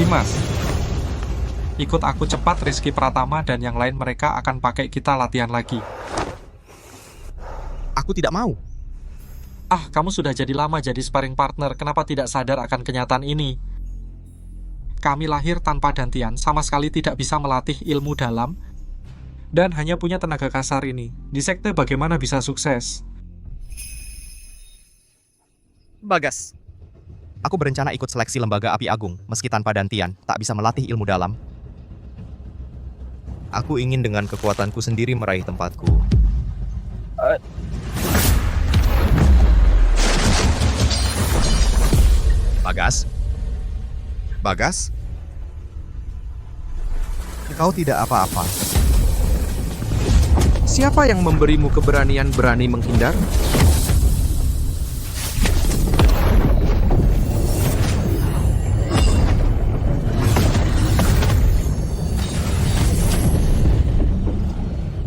Dimas, ikut aku cepat. Rizky Pratama dan yang lain mereka akan pakai kita latihan lagi. Aku tidak mau. Kamu sudah jadi lama jadi sparring partner, kenapa tidak sadar akan kenyataan ini? Kami lahir tanpa dantian, sama sekali tidak bisa melatih ilmu dalam, dan hanya punya tenaga kasar ini. Di sekte bagaimana bisa sukses? Bagas. Aku berencana ikut seleksi lembaga api agung, meski tanpa dantian, tak bisa melatih ilmu dalam. Aku ingin dengan kekuatanku sendiri meraih tempatku. Bagas? Bagas? Kau tidak apa-apa. Siapa yang memberimu keberanian berani menghindar?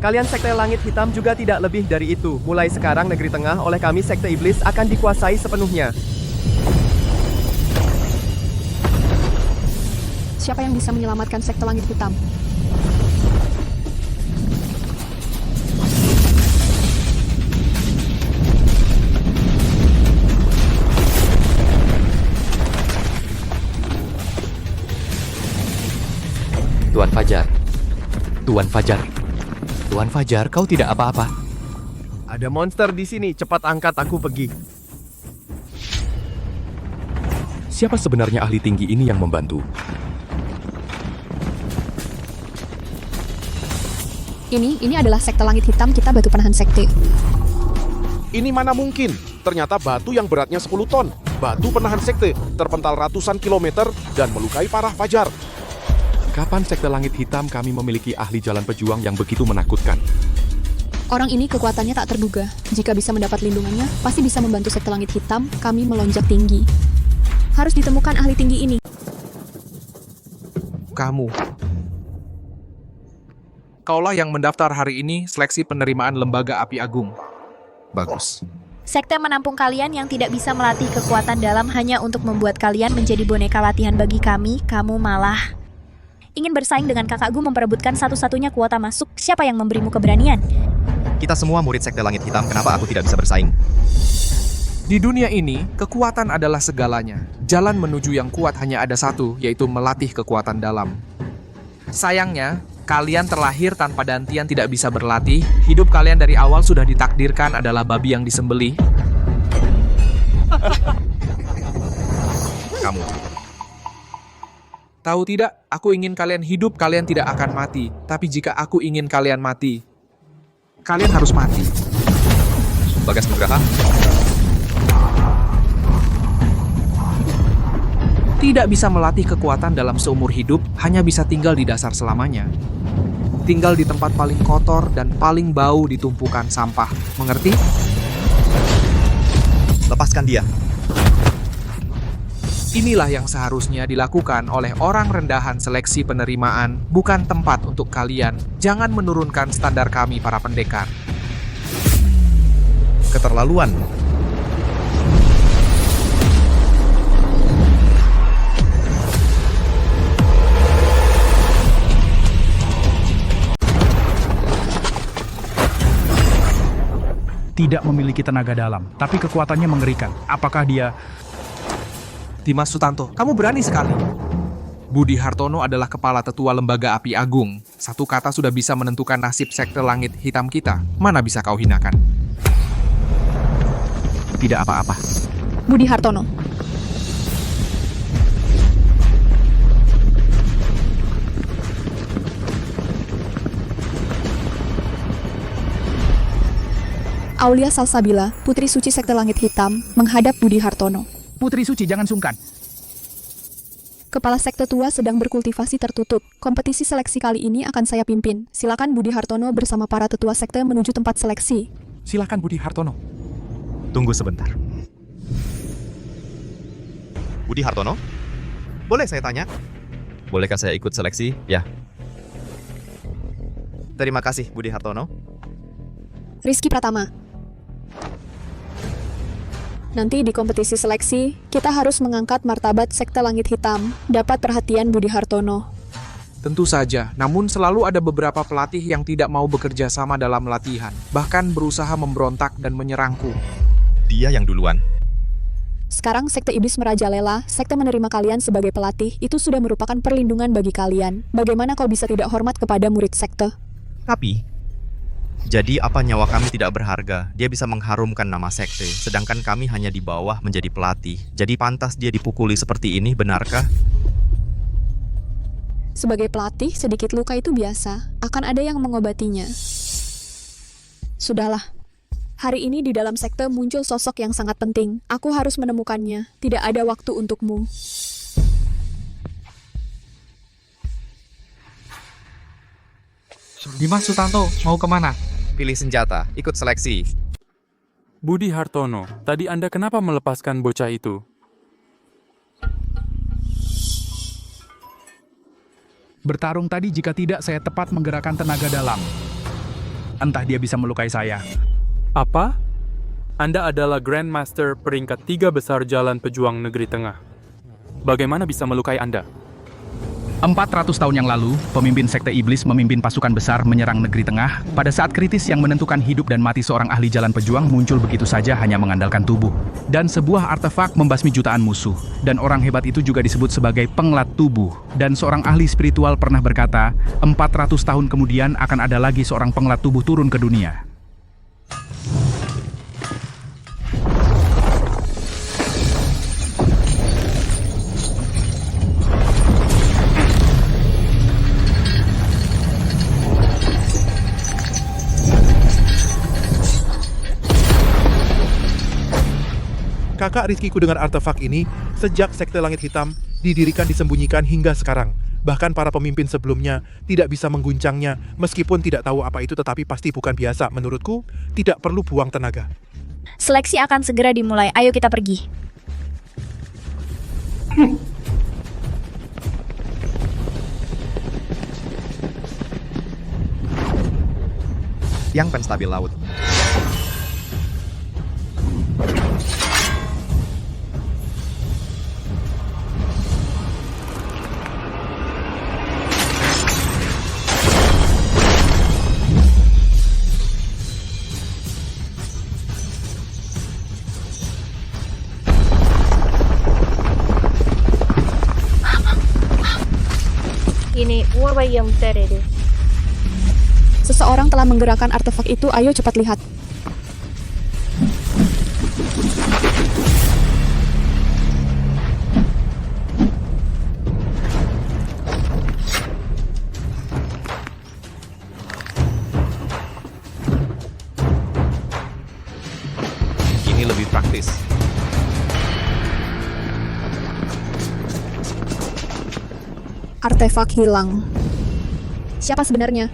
Kalian Sekte Langit Hitam juga tidak lebih dari itu. Mulai sekarang Negeri Tengah oleh kami Sekte Iblis akan dikuasai sepenuhnya. Siapa yang bisa menyelamatkan Sekte Langit Hitam? Tuan Fajar. Tuan Fajar. Tuan Fajar, kau tidak apa-apa. Ada monster di sini, cepat angkat aku pergi. Siapa sebenarnya ahli tinggi ini yang membantu? Ini adalah Sekte Langit Hitam, kita batu penahan sekte. Ini mana mungkin? Ternyata batu yang beratnya 10 ton. Batu penahan sekte, terpental ratusan kilometer dan melukai parah Fajar. Kapan Sekte Langit Hitam kami memiliki ahli jalan pejuang yang begitu menakutkan? Orang ini kekuatannya tak terduga. Jika bisa mendapat lindungannya, pasti bisa membantu Sekte Langit Hitam kami melonjak tinggi. Harus ditemukan ahli tinggi ini. Kamu. Kaulah yang mendaftar hari ini seleksi penerimaan Lembaga Api Agung. Bagus. Sekte menampung kalian yang tidak bisa melatih kekuatan dalam hanya untuk membuat kalian menjadi boneka latihan bagi kami. Kamu malah ingin bersaing dengan kakakku memperebutkan satu-satunya kuota masuk. Siapa yang memberimu keberanian? Kita semua murid Sekte Langit Hitam, kenapa aku tidak bisa bersaing? Di dunia ini, kekuatan adalah segalanya. Jalan menuju yang kuat hanya ada satu, yaitu melatih kekuatan dalam. Sayangnya, kalian terlahir tanpa dantian tidak bisa berlatih. Hidup kalian dari awal sudah ditakdirkan adalah babi yang disembelih. Kamu. Tahu tidak, aku ingin kalian hidup, kalian tidak akan mati. Tapi jika aku ingin kalian mati, kalian harus mati. Bagas Nugraha. Tidak bisa melatih kekuatan dalam seumur hidup, hanya bisa tinggal di dasar selamanya. Tinggal di tempat paling kotor dan paling bau di tumpukan sampah. Mengerti? Lepaskan dia. Inilah yang seharusnya dilakukan oleh orang rendahan seleksi penerimaan, bukan tempat untuk kalian. Jangan menurunkan standar kami para pendekar. Keterlaluan. Tidak memiliki tenaga dalam, tapi kekuatannya mengerikan. Apakah dia... Dimas Sutanto, kamu berani sekali. Budi Hartono adalah kepala tetua Lembaga Api Agung. Satu kata sudah bisa menentukan nasib Sekte Langit Hitam kita. Mana bisa kau hinakan? tidak apa-apa? Budi Hartono. Aulia Salsabila, Putri Suci Sekte Langit Hitam, menghadap Budi Hartono. Putri Suci, jangan sungkan. Kepala Sekte Tua sedang berkultivasi tertutup. Kompetisi seleksi kali ini akan saya pimpin. Silakan Budi Hartono bersama para tetua sekte menuju tempat seleksi. Silakan Budi Hartono. Tunggu sebentar. Budi Hartono? Boleh saya tanya? Bolehkah saya ikut seleksi? Ya. Terima kasih, Budi Hartono. Rizky Pratama. Nanti di kompetisi seleksi, kita harus mengangkat martabat Sekte Langit Hitam, dapat perhatian Budi Hartono. Tentu saja, namun selalu ada beberapa pelatih yang tidak mau bekerja sama dalam latihan, bahkan berusaha memberontak dan menyerangku. Dia yang duluan. Sekarang Sekte Iblis merajalela, Sekte menerima kalian sebagai pelatih, itu sudah merupakan perlindungan bagi kalian. Bagaimana kau bisa tidak hormat kepada murid Sekte? Tapi, jadi apa nyawa kami tidak berharga? Dia bisa mengharumkan nama sekte, sedangkan kami hanya di bawah menjadi pelatih. Jadi pantas dia dipukuli seperti ini, benarkah? Sebagai pelatih, sedikit luka itu biasa. Akan ada yang mengobatinya. Sudahlah. Hari ini di dalam sekte muncul sosok yang sangat penting. Aku harus menemukannya. Tidak ada waktu untukmu. Dimas Sutanto, mau kemana? Pilih senjata, ikut seleksi. Budi Hartono, tadi Anda kenapa melepaskan bocah itu? Bertarung tadi jika tidak saya tepat menggerakkan tenaga dalam. Entah dia bisa melukai saya. Apa? Anda adalah Grandmaster peringkat 3 besar Jalan Pejuang Negeri Tengah. Bagaimana bisa melukai Anda? 400 tahun yang lalu, pemimpin Sekte Iblis memimpin pasukan besar menyerang Negeri Tengah. Pada saat kritis yang menentukan hidup dan mati seorang ahli jalan pejuang muncul begitu saja hanya mengandalkan tubuh. Dan sebuah artefak membasmi jutaan musuh. Dan orang hebat itu juga disebut sebagai penglat tubuh. Dan seorang ahli spiritual pernah berkata, 400 tahun kemudian akan ada lagi seorang penglat tubuh turun ke dunia. Kakak rizkiku dengan artefak ini, sejak Sekte Langit Hitam didirikan disembunyikan hingga sekarang. Bahkan para pemimpin sebelumnya tidak bisa mengguncangnya, meskipun tidak tahu apa itu tetapi pasti bukan biasa. Menurutku, tidak perlu buang tenaga. Seleksi akan segera dimulai, ayo kita pergi. Yang penstabil laut. Seseorang telah menggerakkan artefak itu, ayo cepat lihat. Ini lebih praktis. Artefak hilang. Siapa sebenarnya?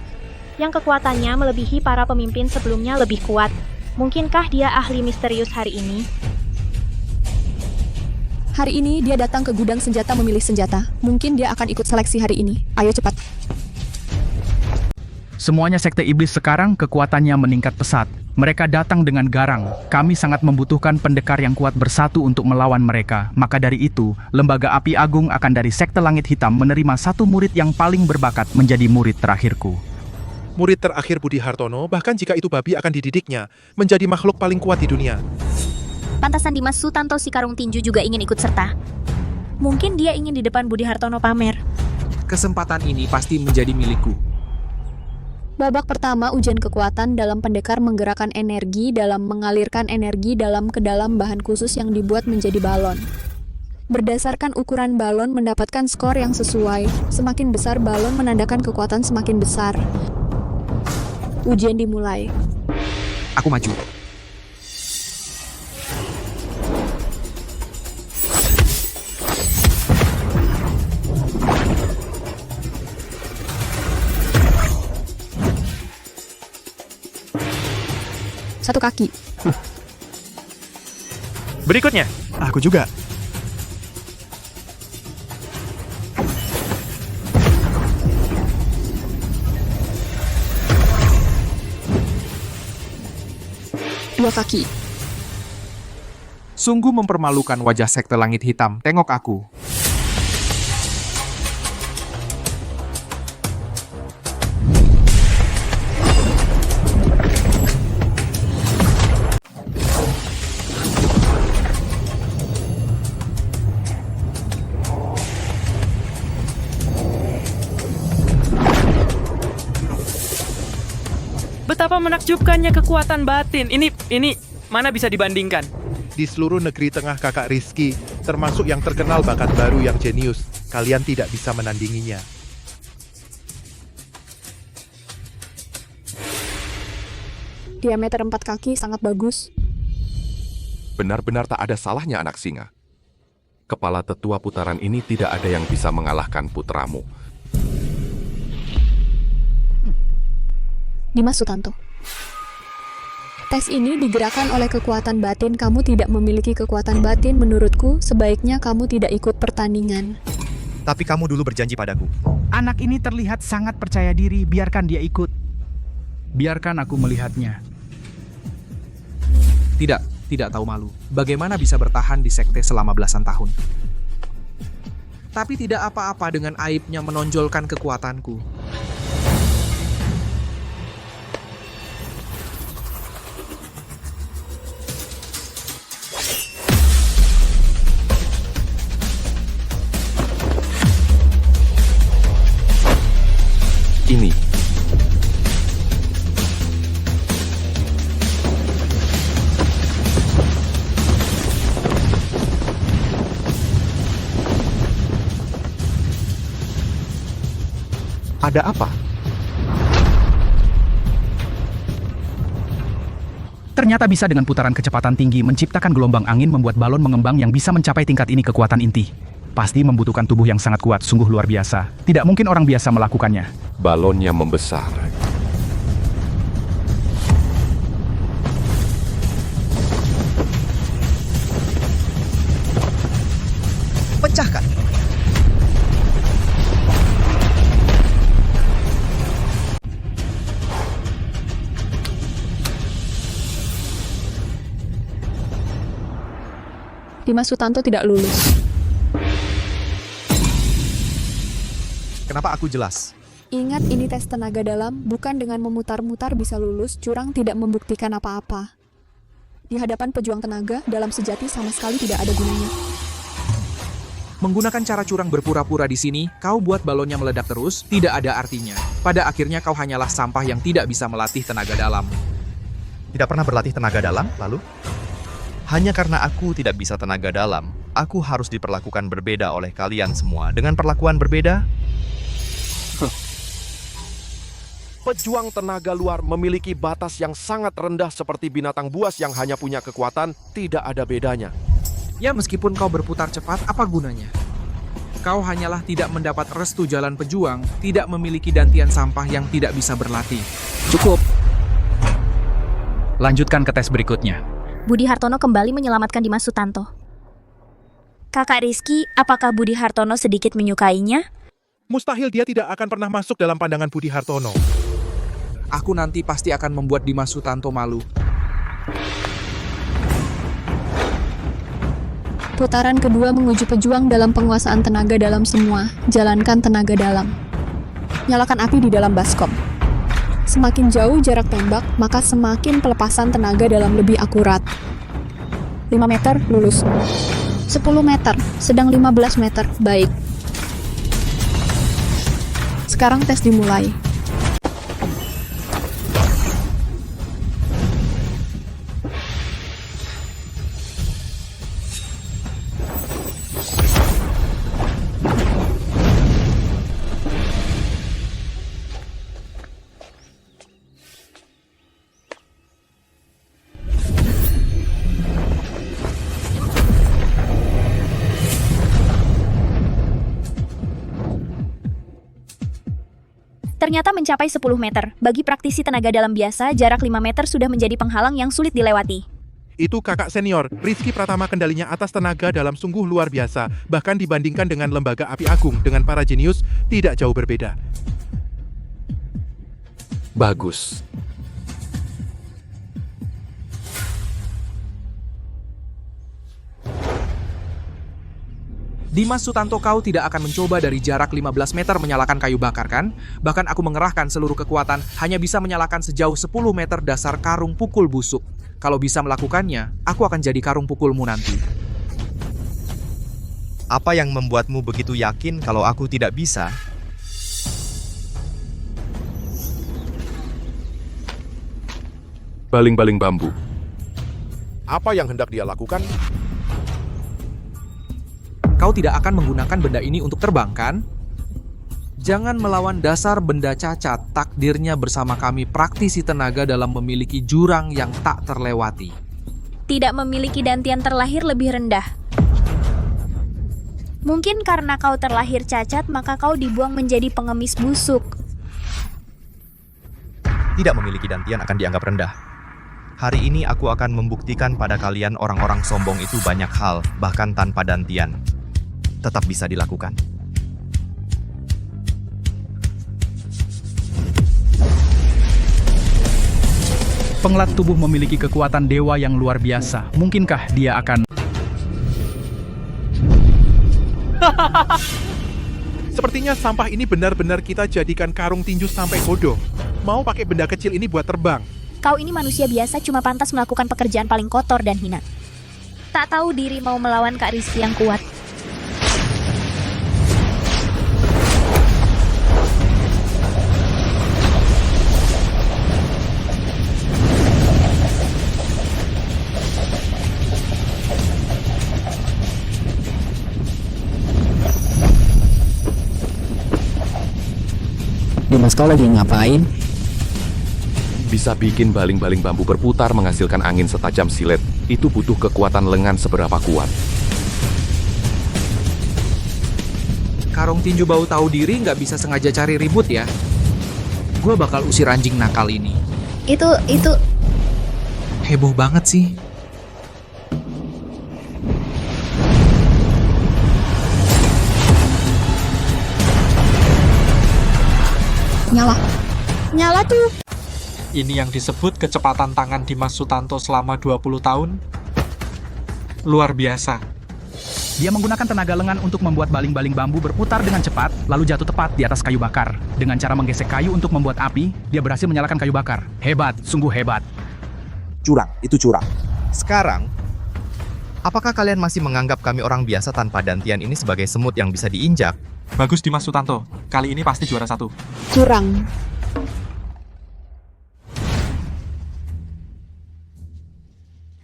Yang kekuatannya melebihi para pemimpin sebelumnya lebih kuat. Mungkinkah dia ahli misterius hari ini? Hari ini dia datang ke gudang senjata memilih senjata. Mungkin dia akan ikut seleksi hari ini. Ayo cepat. Semuanya Sekte Iblis sekarang kekuatannya meningkat pesat. Mereka datang dengan garang. Kami sangat membutuhkan pendekar yang kuat bersatu untuk melawan mereka. Maka dari itu, Lembaga Api Agung akan dari Sekte Langit Hitam menerima satu murid yang paling berbakat menjadi murid terakhirku. Murid terakhir Budi Hartono, bahkan jika itu babi akan dididiknya, menjadi makhluk paling kuat di dunia. Pantasan Dimas Sutanto si Karung Tinju juga ingin ikut serta. Mungkin dia ingin di depan Budi Hartono pamer. Kesempatan ini pasti menjadi milikku. Babak pertama, ujian kekuatan dalam pendekar menggerakkan energi dalam mengalirkan energi dalam ke dalam bahan khusus yang dibuat menjadi balon. Berdasarkan ukuran balon mendapatkan skor yang sesuai. Semakin besar balon menandakan kekuatan semakin besar. Ujian dimulai. Aku maju. Satu kaki. Berikutnya. Aku juga. Dua kaki. Sungguh mempermalukan wajah sekte langit hitam. Tengok aku. Betapa menakjubkannya kekuatan batin. Ini mana bisa dibandingkan? Di seluruh negeri tengah kakak Rizky, termasuk yang terkenal bakat baru yang jenius, kalian tidak bisa menandinginya. Diameter 4 kaki sangat bagus. Benar-benar tak ada salahnya anak singa. Kepala tetua putaran ini tidak ada yang bisa mengalahkan putramu. Dimas Sutanto. Tes ini digerakkan oleh kekuatan batin. Kamu tidak memiliki kekuatan batin. Menurutku, sebaiknya kamu tidak ikut pertandingan. Tapi kamu dulu berjanji padaku. Anak ini terlihat sangat percaya diri, biarkan dia ikut. Biarkan aku melihatnya. Tidak tahu malu. Bagaimana bisa bertahan di sekte selama belasan tahun? Tapi tidak apa-apa dengan aibnya menonjolkan kekuatanku. Ini. Ada apa? Ternyata bisa dengan putaran kecepatan tinggi menciptakan gelombang angin membuat balon mengembang yang bisa mencapai tingkat ini kekuatan inti. Pasti membutuhkan tubuh yang sangat kuat, sungguh luar biasa. Tidak mungkin orang biasa melakukannya. Balonnya membesar. Pecahkan. Dimas Sutanto tidak lulus. Kenapa aku jelas? Ingat, ini tes tenaga dalam, bukan dengan memutar-mutar bisa lulus. Curang tidak membuktikan apa-apa. Di hadapan pejuang tenaga, dalam sejati sama sekali tidak ada gunanya. Menggunakan cara curang berpura-pura di sini, kau buat balonnya meledak terus, tidak ada artinya. Pada akhirnya kau hanyalah sampah yang tidak bisa melatih tenaga dalam. Tidak pernah berlatih tenaga dalam, lalu? Hanya karena aku tidak bisa tenaga dalam, aku harus diperlakukan berbeda oleh kalian semua. Dengan perlakuan berbeda, Pejuang tenaga luar memiliki batas yang sangat rendah seperti binatang buas yang hanya punya kekuatan, tidak ada bedanya. Ya, meskipun kau berputar cepat, apa gunanya? Kau hanyalah tidak mendapat restu jalan pejuang, tidak memiliki dantian sampah yang tidak bisa berlatih. Cukup. Lanjutkan ke tes berikutnya. Budi Hartono kembali menyelamatkan Dimas Sutanto. Kakak Rizky, apakah Budi Hartono sedikit menyukainya? Mustahil dia tidak akan pernah masuk dalam pandangan Budi Hartono. Aku nanti pasti akan membuat Dimas Sutanto malu. Putaran kedua menguji pejuang dalam penguasaan tenaga dalam semua. Jalankan tenaga dalam. Nyalakan api di dalam baskom. Semakin jauh jarak tembak, maka semakin pelepasan tenaga dalam lebih akurat. 5 meter, lulus. 10 meter, sedang 15 meter, baik. Sekarang tes dimulai. Ternyata mencapai 10 meter. Bagi praktisi tenaga dalam biasa, jarak 5 meter sudah menjadi penghalang yang sulit dilewati. Itu kakak senior, Rizky Pratama kendalinya atas tenaga dalam sungguh luar biasa. Bahkan dibandingkan dengan lembaga api agung dengan para jenius, tidak jauh berbeda. Bagus. Dimas Sutanto, kau tidak akan mencoba dari jarak 15 meter menyalakan kayu bakar kan? Bahkan aku mengerahkan seluruh kekuatan hanya bisa menyalakan sejauh 10 meter dasar karung pukul busuk. Kalau bisa melakukannya, aku akan jadi karung pukulmu nanti. Apa yang membuatmu begitu yakin kalau aku tidak bisa? Baling-baling bambu. Apa yang hendak dia lakukan? Kau tidak akan menggunakan benda ini untuk terbang, kan? Jangan melawan dasar benda cacat. Takdirnya bersama kami praktisi tenaga dalam memiliki jurang yang tak terlewati. Tidak memiliki dantian terlahir lebih rendah. Mungkin karena kau terlahir cacat, maka kau dibuang menjadi pengemis busuk. Tidak memiliki dantian akan dianggap rendah. Hari ini aku akan membuktikan pada kalian orang-orang sombong itu banyak hal, bahkan tanpa dantian. Tetap bisa dilakukan. Penglat tubuh memiliki kekuatan dewa yang luar biasa. Mungkinkah dia akan... Sepertinya sampah ini benar-benar kita jadikan karung tinju sampai bodoh. Mau pakai benda kecil ini buat terbang. Kau ini manusia biasa, cuma pantas melakukan pekerjaan paling kotor dan hina. Tak tahu diri mau melawan Kak Rizky yang kuat. Dimas, kau lagi ngapain? Bisa bikin baling-baling bambu berputar menghasilkan angin setajam silet. Itu butuh kekuatan lengan seberapa kuat. Karung tinju bau tahu diri nggak bisa sengaja cari ribut ya. Gue bakal usir anjing nakal ini. Itu... Heboh banget sih. Nyala tuh. Ini yang disebut kecepatan tangan Dimas Sutanto selama 20 tahun. Luar biasa. Dia menggunakan tenaga lengan untuk membuat baling-baling bambu berputar dengan cepat, lalu jatuh tepat di atas kayu bakar. Dengan cara menggesek kayu untuk membuat api, dia berhasil menyalakan kayu bakar. Hebat, sungguh hebat. Curang, itu curang. Sekarang, apakah kalian masih menganggap kami orang biasa tanpa dantian ini sebagai semut yang bisa diinjak? Bagus Dimas Sutanto, kali ini pasti juara 1. Curang.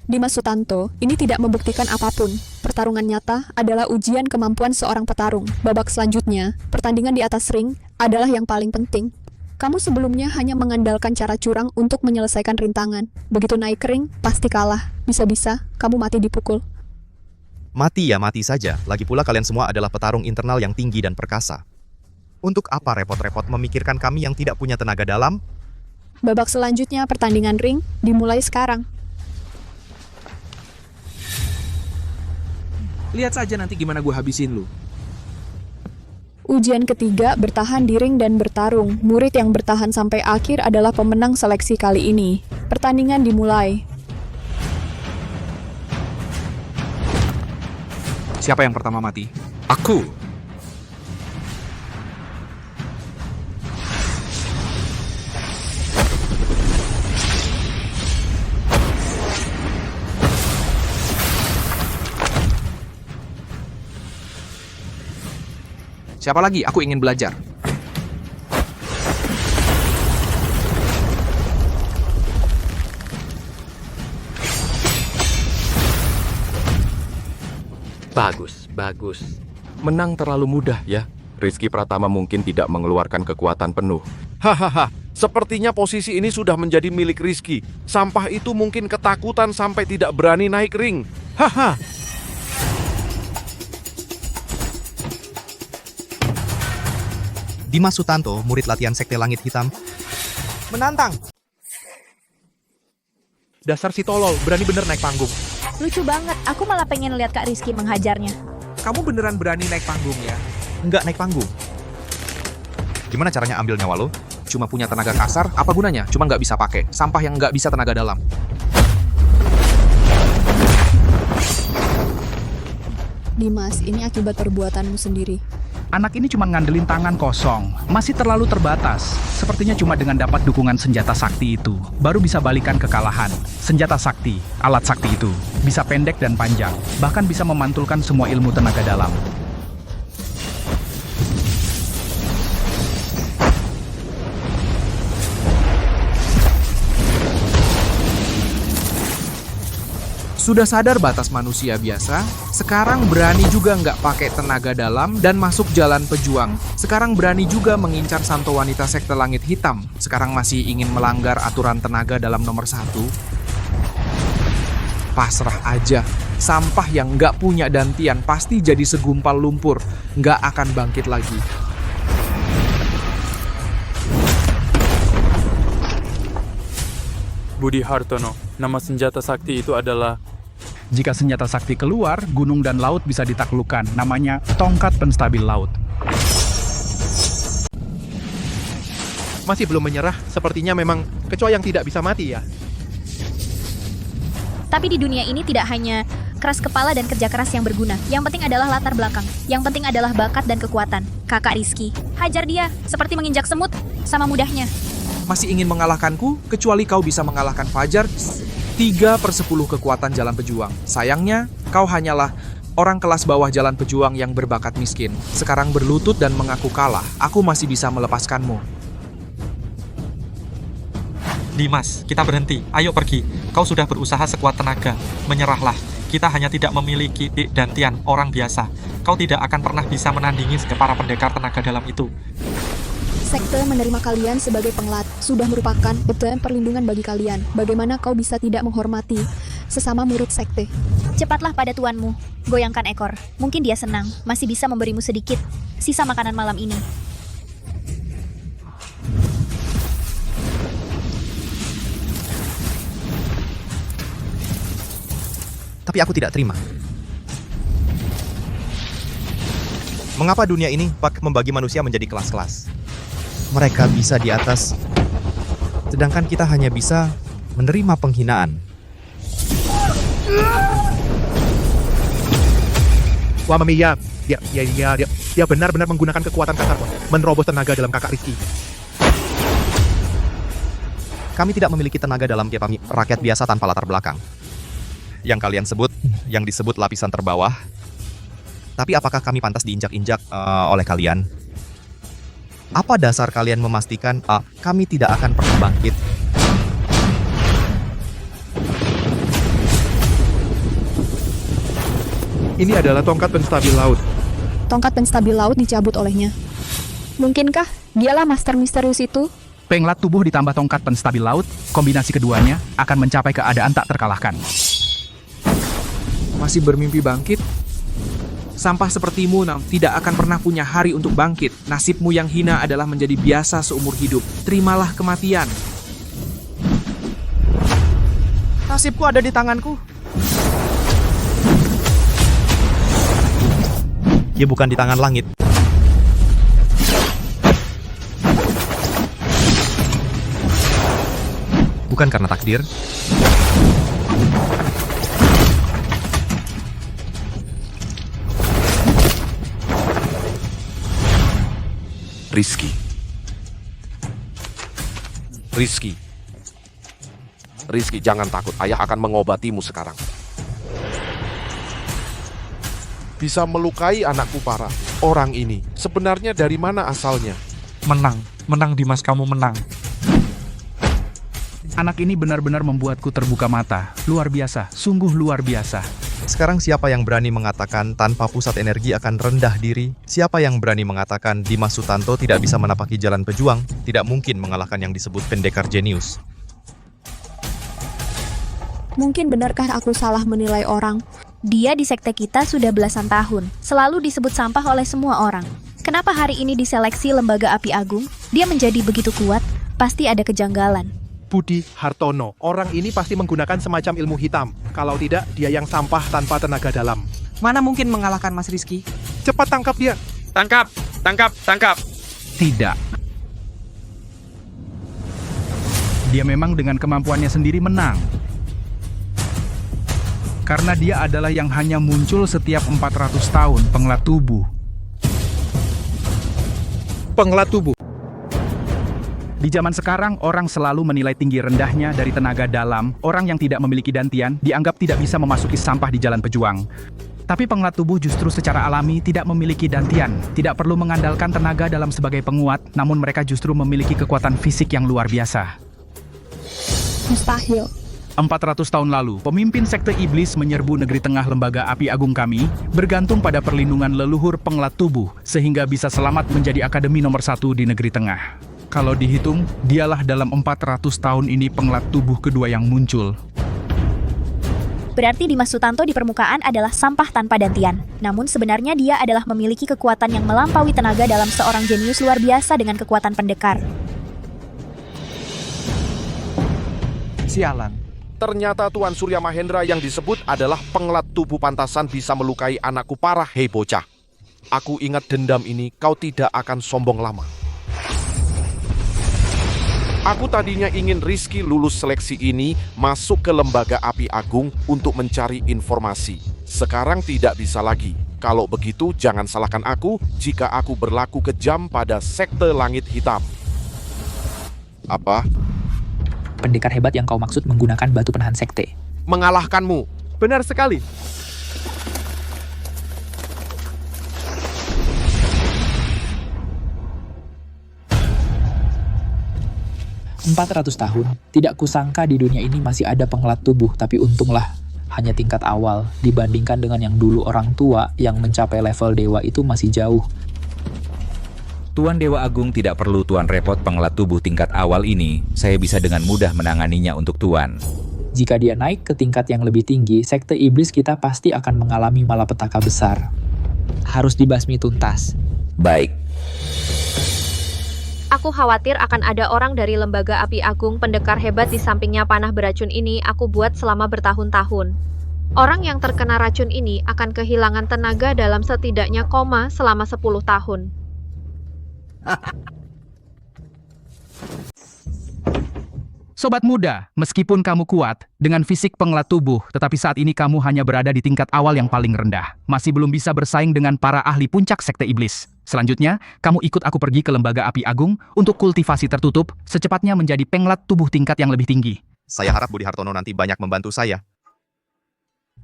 Dimas Sutanto ini tidak membuktikan apapun. Pertarungan nyata adalah ujian kemampuan seorang petarung. Babak selanjutnya, pertandingan di atas ring adalah yang paling penting. Kamu sebelumnya hanya mengandalkan cara curang untuk menyelesaikan rintangan. Begitu naik ring, pasti kalah. Bisa-bisa, kamu mati dipukul. Mati ya mati saja, lagi pula kalian semua adalah petarung internal yang tinggi dan perkasa. Untuk apa repot-repot memikirkan kami yang tidak punya tenaga dalam? Babak selanjutnya pertandingan ring dimulai sekarang. Lihat saja nanti gimana gue habisin lu. Ujian ketiga, bertahan di ring dan bertarung. Murid yang bertahan sampai akhir adalah pemenang seleksi kali ini. Pertandingan dimulai. Siapa yang pertama mati? Aku! Siapa lagi? Aku ingin belajar. Bagus, bagus. Menang terlalu mudah ya. Rizky Pratama mungkin tidak mengeluarkan kekuatan penuh. Hahaha, sepertinya posisi ini sudah menjadi milik Rizky. Sampah itu mungkin ketakutan sampai tidak berani naik ring. Haha. Dimas Sutanto, murid latihan Sekte Langit Hitam, menantang. Dasar si tolol, berani bener naik panggung. Lucu banget, aku malah pengen lihat Kak Rizky menghajarnya. Kamu beneran berani naik panggung ya? Nggak naik panggung. Gimana caranya ambil nyawa lo? Cuma punya tenaga kasar, apa gunanya? Cuma nggak bisa pakai. Sampah yang nggak bisa tenaga dalam. Dimas, ini akibat perbuatanmu sendiri. Anak ini cuma ngandelin tangan kosong, masih terlalu terbatas. Sepertinya cuma dengan dapat dukungan senjata sakti itu, baru bisa balikan kekalahan. Senjata sakti, alat sakti itu, bisa pendek dan panjang, bahkan bisa memantulkan semua ilmu tenaga dalam. Sudah sadar batas manusia biasa, sekarang berani juga nggak pakai tenaga dalam dan masuk jalan pejuang. Sekarang berani juga mengincar santo wanita sekte langit hitam. Sekarang masih ingin melanggar aturan tenaga dalam nomor 1. Pasrah aja. Sampah yang nggak punya dantian pasti jadi segumpal lumpur. Nggak akan bangkit lagi. Budi Hartono, nama senjata sakti itu adalah... Jika senjata sakti keluar, gunung dan laut bisa ditaklukkan. Namanya tongkat penstabil laut. Masih belum menyerah, sepertinya memang kecoa yang tidak bisa mati ya. Tapi di dunia ini tidak hanya keras kepala dan kerja keras yang berguna. Yang penting adalah latar belakang. Yang penting adalah bakat dan kekuatan. Kakak Rizky, hajar dia seperti menginjak semut sama mudahnya. Masih ingin mengalahkanku, kecuali kau bisa mengalahkan Fajar. 3/10 kekuatan jalan pejuang. Sayangnya, kau hanyalah orang kelas bawah jalan pejuang yang berbakat miskin. Sekarang berlutut dan mengaku kalah. Aku masih bisa melepaskanmu. Dimas, kita berhenti. Ayo pergi. Kau sudah berusaha sekuat tenaga. Menyerahlah. Kita hanya tidak memiliki dantian orang biasa. Kau tidak akan pernah bisa menandingi para pendekar tenaga dalam itu. Sekte menerima kalian sebagai penglat sudah merupakan betul perlindungan bagi kalian. Bagaimana kau bisa tidak menghormati sesama murid sekte? Cepatlah pada tuanmu. Goyangkan ekor. Mungkin dia senang. Masih bisa memberimu sedikit sisa makanan malam ini. Tapi aku tidak terima. Mengapa dunia ini membagi manusia menjadi kelas-kelas? Mereka bisa di atas, sedangkan kita hanya bisa menerima penghinaan. Wah, Mami, ya. Dia benar-benar menggunakan kekuatan kasar menerobos tenaga dalam kakak Rizky. Kami tidak memiliki tenaga dalam kami rakyat biasa tanpa latar belakang. Yang kalian sebut, yang disebut lapisan terbawah. Tapi apakah kami pantas diinjak-injak oleh kalian? Apa dasar kalian memastikan kami tidak akan pernah bangkit? Ini adalah tongkat penstabil laut. Tongkat penstabil laut dicabut olehnya. Mungkinkah dialah master misterius itu? Penglat tubuh ditambah tongkat penstabil laut, kombinasi keduanya akan mencapai keadaan tak terkalahkan. Masih bermimpi bangkit? Sampah sepertimu tidak akan pernah punya hari untuk bangkit. Nasibmu yang hina adalah menjadi biasa seumur hidup. Terimalah kematian. Nasibku ada di tanganku. Ya bukan di tangan langit. Bukan karena takdir. Rizky, jangan takut. Ayah akan mengobatimu sekarang. Bisa melukai anakku parah. Orang ini sebenarnya dari mana asalnya? Menang Dimas, kamu menang. Anak ini benar-benar membuatku terbuka mata. Luar biasa, sungguh luar biasa. Sekarang siapa yang berani mengatakan tanpa pusat energi akan rendah diri? Siapa yang berani mengatakan Dimas Sutanto tidak bisa menapaki jalan pejuang? Tidak mungkin mengalahkan yang disebut pendekar jenius. Mungkin benarkah aku salah menilai orang? Dia di sekte kita sudah belasan tahun. Selalu disebut sampah oleh semua orang. Kenapa hari ini diseleksi lembaga api agung? Dia menjadi begitu kuat? Pasti ada kejanggalan. Budi Hartono. Orang ini pasti menggunakan semacam ilmu hitam. Kalau tidak, dia yang sampah tanpa tenaga dalam. Mana mungkin mengalahkan Mas Rizky? Cepat tangkap dia. Tangkap. Tidak. Dia memang dengan kemampuannya sendiri menang. Karena dia adalah yang hanya muncul setiap 400 tahun, Penglat Tubuh. Penglat tubuh. Di zaman sekarang, orang selalu menilai tinggi rendahnya dari tenaga dalam. Orang yang tidak memiliki dantian dianggap tidak bisa memasuki sampah di jalan pejuang. Tapi penglat tubuh justru secara alami tidak memiliki dantian, tidak perlu mengandalkan tenaga dalam sebagai penguat, namun mereka justru memiliki kekuatan fisik yang luar biasa. Mustahil. 400 tahun lalu, pemimpin sekte iblis menyerbu negeri tengah lembaga api agung kami, bergantung pada perlindungan leluhur penglat tubuh, sehingga bisa selamat menjadi akademi nomor 1 di negeri tengah. Kalau dihitung, dialah dalam 400 tahun ini penglat tubuh kedua yang muncul. Berarti Dimas Sutanto di permukaan adalah sampah tanpa dantian. Namun sebenarnya dia adalah memiliki kekuatan yang melampaui tenaga dalam seorang jenius luar biasa dengan kekuatan pendekar. Sialan. Ternyata Tuan Surya Mahendra yang disebut adalah penglat tubuh pantasan bisa melukai anakku parah, hei bocah. Aku ingat dendam ini, kau tidak akan sombong lama. Aku tadinya ingin Rizky lulus seleksi ini masuk ke lembaga api agung untuk mencari informasi. Sekarang tidak bisa lagi. Kalau begitu jangan salahkan aku jika aku berlaku kejam pada sekte langit hitam. Apa? Pendekar hebat yang kau maksud menggunakan batu penahan sekte. Mengalahkanmu. Benar sekali. 400 tahun, tidak kusangka di dunia ini masih ada penglat tubuh, tapi untunglah hanya tingkat awal dibandingkan dengan yang dulu orang tua yang mencapai level dewa itu masih jauh. Tuan Dewa Agung tidak perlu Tuan repot penglat tubuh tingkat awal ini, saya bisa dengan mudah menanganinya untuk Tuan. Jika dia naik ke tingkat yang lebih tinggi, sekte iblis kita pasti akan mengalami malapetaka besar. Harus dibasmi tuntas. Baik. Aku khawatir akan ada orang dari lembaga api agung pendekar hebat di sampingnya panah beracun ini aku buat selama bertahun-tahun. Orang yang terkena racun ini akan kehilangan tenaga dalam setidaknya koma selama 10 tahun. Sobat muda, meskipun kamu kuat dengan fisik penglat tubuh, tetapi saat ini kamu hanya berada di tingkat awal yang paling rendah. Masih belum bisa bersaing dengan para ahli puncak sekte iblis. Selanjutnya, kamu ikut aku pergi ke lembaga api agung untuk kultivasi tertutup, secepatnya menjadi penglat tubuh tingkat yang lebih tinggi. Saya harap Budi Hartono nanti banyak membantu saya.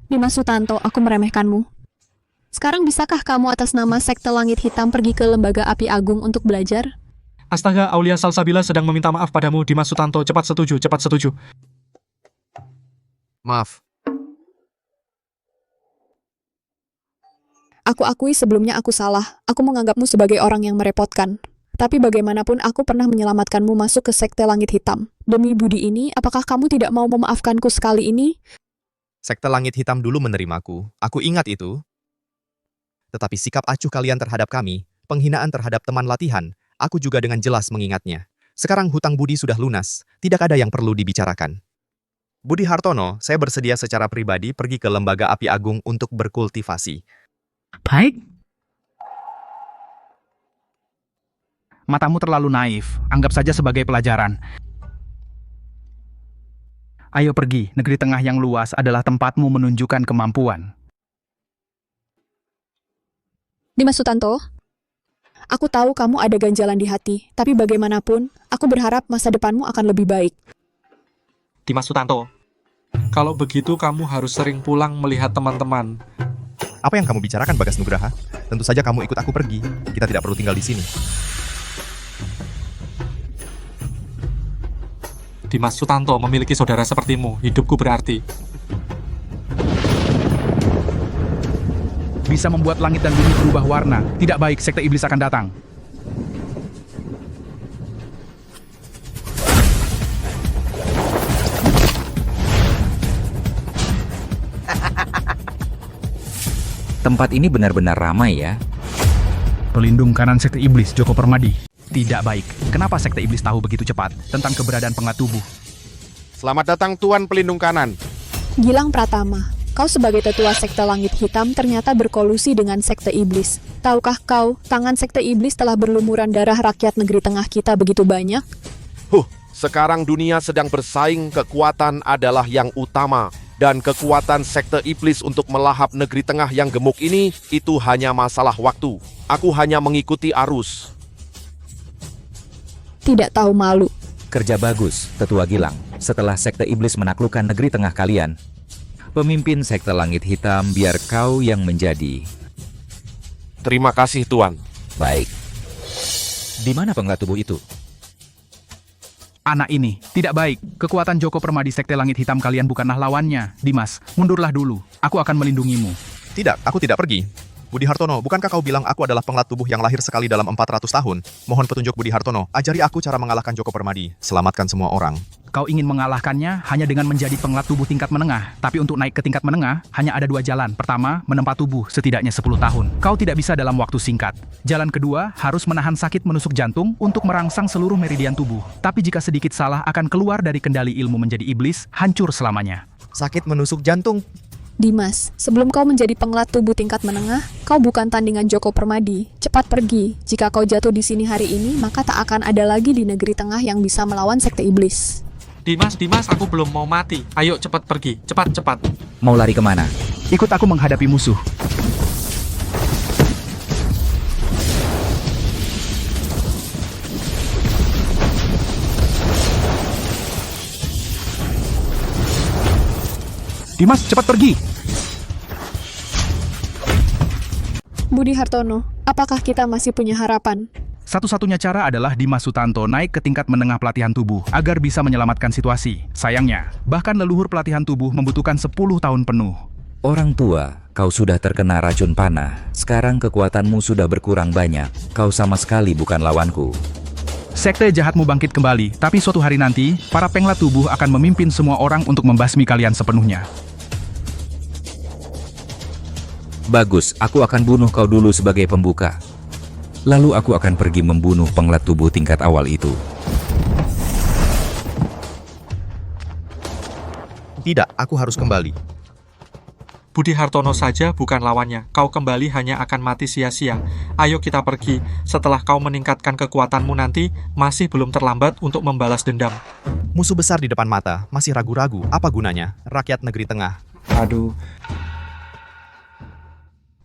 Dimas Sutanto, aku meremehkanmu. Sekarang bisakah kamu atas nama sekte langit hitam pergi ke lembaga api agung untuk belajar? Astaga, Aulia Salsabila sedang meminta maaf padamu, Dimas Sutanto. Cepat setuju, cepat setuju. Maaf. Aku akui sebelumnya aku salah. Aku menganggapmu sebagai orang yang merepotkan. Tapi bagaimanapun aku pernah menyelamatkanmu masuk ke sekte langit hitam. Demi budi ini, apakah kamu tidak mau memaafkanku sekali ini? Sekte langit hitam dulu menerimaku. Aku ingat itu. Tetapi sikap acuh kalian terhadap kami, penghinaan terhadap teman latihan, aku juga dengan jelas mengingatnya. Sekarang hutang budi sudah lunas, tidak ada yang perlu dibicarakan. Budi Hartono, saya bersedia secara pribadi pergi ke lembaga api agung untuk berkultivasi. Baik. Matamu terlalu naif, anggap saja sebagai pelajaran. Ayo pergi, negeri tengah yang luas adalah tempatmu menunjukkan kemampuan. Dimas Sutanto, aku tahu kamu ada ganjalan di hati, tapi bagaimanapun, aku berharap masa depanmu akan lebih baik. Dimas Sutanto, kalau begitu kamu harus sering pulang melihat teman-teman. Apa yang kamu bicarakan, Bagas Nugraha? Tentu saja kamu ikut aku pergi. Kita tidak perlu tinggal di sini. Dimas Sutanto memiliki saudara sepertimu. Hidupku berarti. Bisa membuat langit dan bumi berubah warna. Tidak baik, sekte iblis akan datang. Tempat ini benar-benar ramai ya. Pelindung kanan sekte iblis, Joko Permadi. Tidak baik. Kenapa sekte iblis tahu begitu cepat tentang keberadaan penglat tubuh? Selamat datang Tuan Pelindung Kanan. Gilang Pratama, kau sebagai tetua sekte langit hitam ternyata berkolusi dengan sekte iblis. Tahukah kau, tangan sekte iblis telah berlumuran darah rakyat negeri tengah kita begitu banyak? Sekarang dunia sedang bersaing, kekuatan adalah yang utama. Dan kekuatan sekte iblis untuk melahap negeri tengah yang gemuk ini, itu hanya masalah waktu. Aku hanya mengikuti arus. Tidak tahu malu. Kerja bagus, Tetua Gilang. Setelah sekte iblis menaklukkan negeri tengah kalian, pemimpin sekte langit hitam biar kau yang menjadi. Terima kasih, Tuan. Baik. Di mana penglat tubuh itu? Anak ini, tidak baik. Kekuatan Joko Permadi Sekte Langit Hitam kalian bukanlah lawannya. Dimas, mundurlah dulu. Aku akan melindungimu. Tidak, aku tidak pergi. Budi Hartono, bukankah kau bilang aku adalah penglat tubuh yang lahir sekali dalam 400 tahun? Mohon petunjuk Budi Hartono, ajari aku cara mengalahkan Joko Permadi. Selamatkan semua orang. Kau ingin mengalahkannya hanya dengan menjadi penglat tubuh tingkat menengah. Tapi untuk naik ke tingkat menengah, hanya ada 2 jalan. Pertama, menempa tubuh setidaknya 10 tahun. Kau tidak bisa dalam waktu singkat. Jalan kedua, harus menahan sakit menusuk jantung untuk merangsang seluruh meridian tubuh. Tapi jika sedikit salah akan keluar dari kendali ilmu menjadi iblis, hancur selamanya. Sakit menusuk jantung? Dimas, sebelum kau menjadi penglat tubuh tingkat menengah, kau bukan tandingan Joko Permadi. Cepat pergi. Jika kau jatuh di sini hari ini, maka tak akan ada lagi di negeri tengah yang bisa melawan sekte iblis. Dimas, aku belum mau mati. Ayo cepat pergi, cepat. Mau lari kemana? Ikut aku menghadapi musuh. Dimas, cepat pergi. Budi Hartono, apakah kita masih punya harapan? Satu-satunya cara adalah Dimas Sutanto naik ke tingkat menengah pelatihan tubuh agar bisa menyelamatkan situasi. Sayangnya, bahkan leluhur pelatihan tubuh membutuhkan 10 tahun penuh. Orang tua, kau sudah terkena racun panah. Sekarang kekuatanmu sudah berkurang banyak. Kau sama sekali bukan lawanku. Sekte jahatmu bangkit kembali, tapi suatu hari nanti, para penglat tubuh akan memimpin semua orang untuk membasmi kalian sepenuhnya. Bagus, aku akan bunuh kau dulu sebagai pembuka. Lalu aku akan pergi membunuh penglat tubuh tingkat awal itu. Tidak, aku harus kembali. Budi Hartono saja bukan lawannya. Kau kembali hanya akan mati sia-sia. Ayo kita pergi. Setelah kau meningkatkan kekuatanmu nanti, masih belum terlambat untuk membalas dendam. Musuh besar di depan mata, masih ragu-ragu. Apa gunanya? Rakyat negeri tengah. Aduh.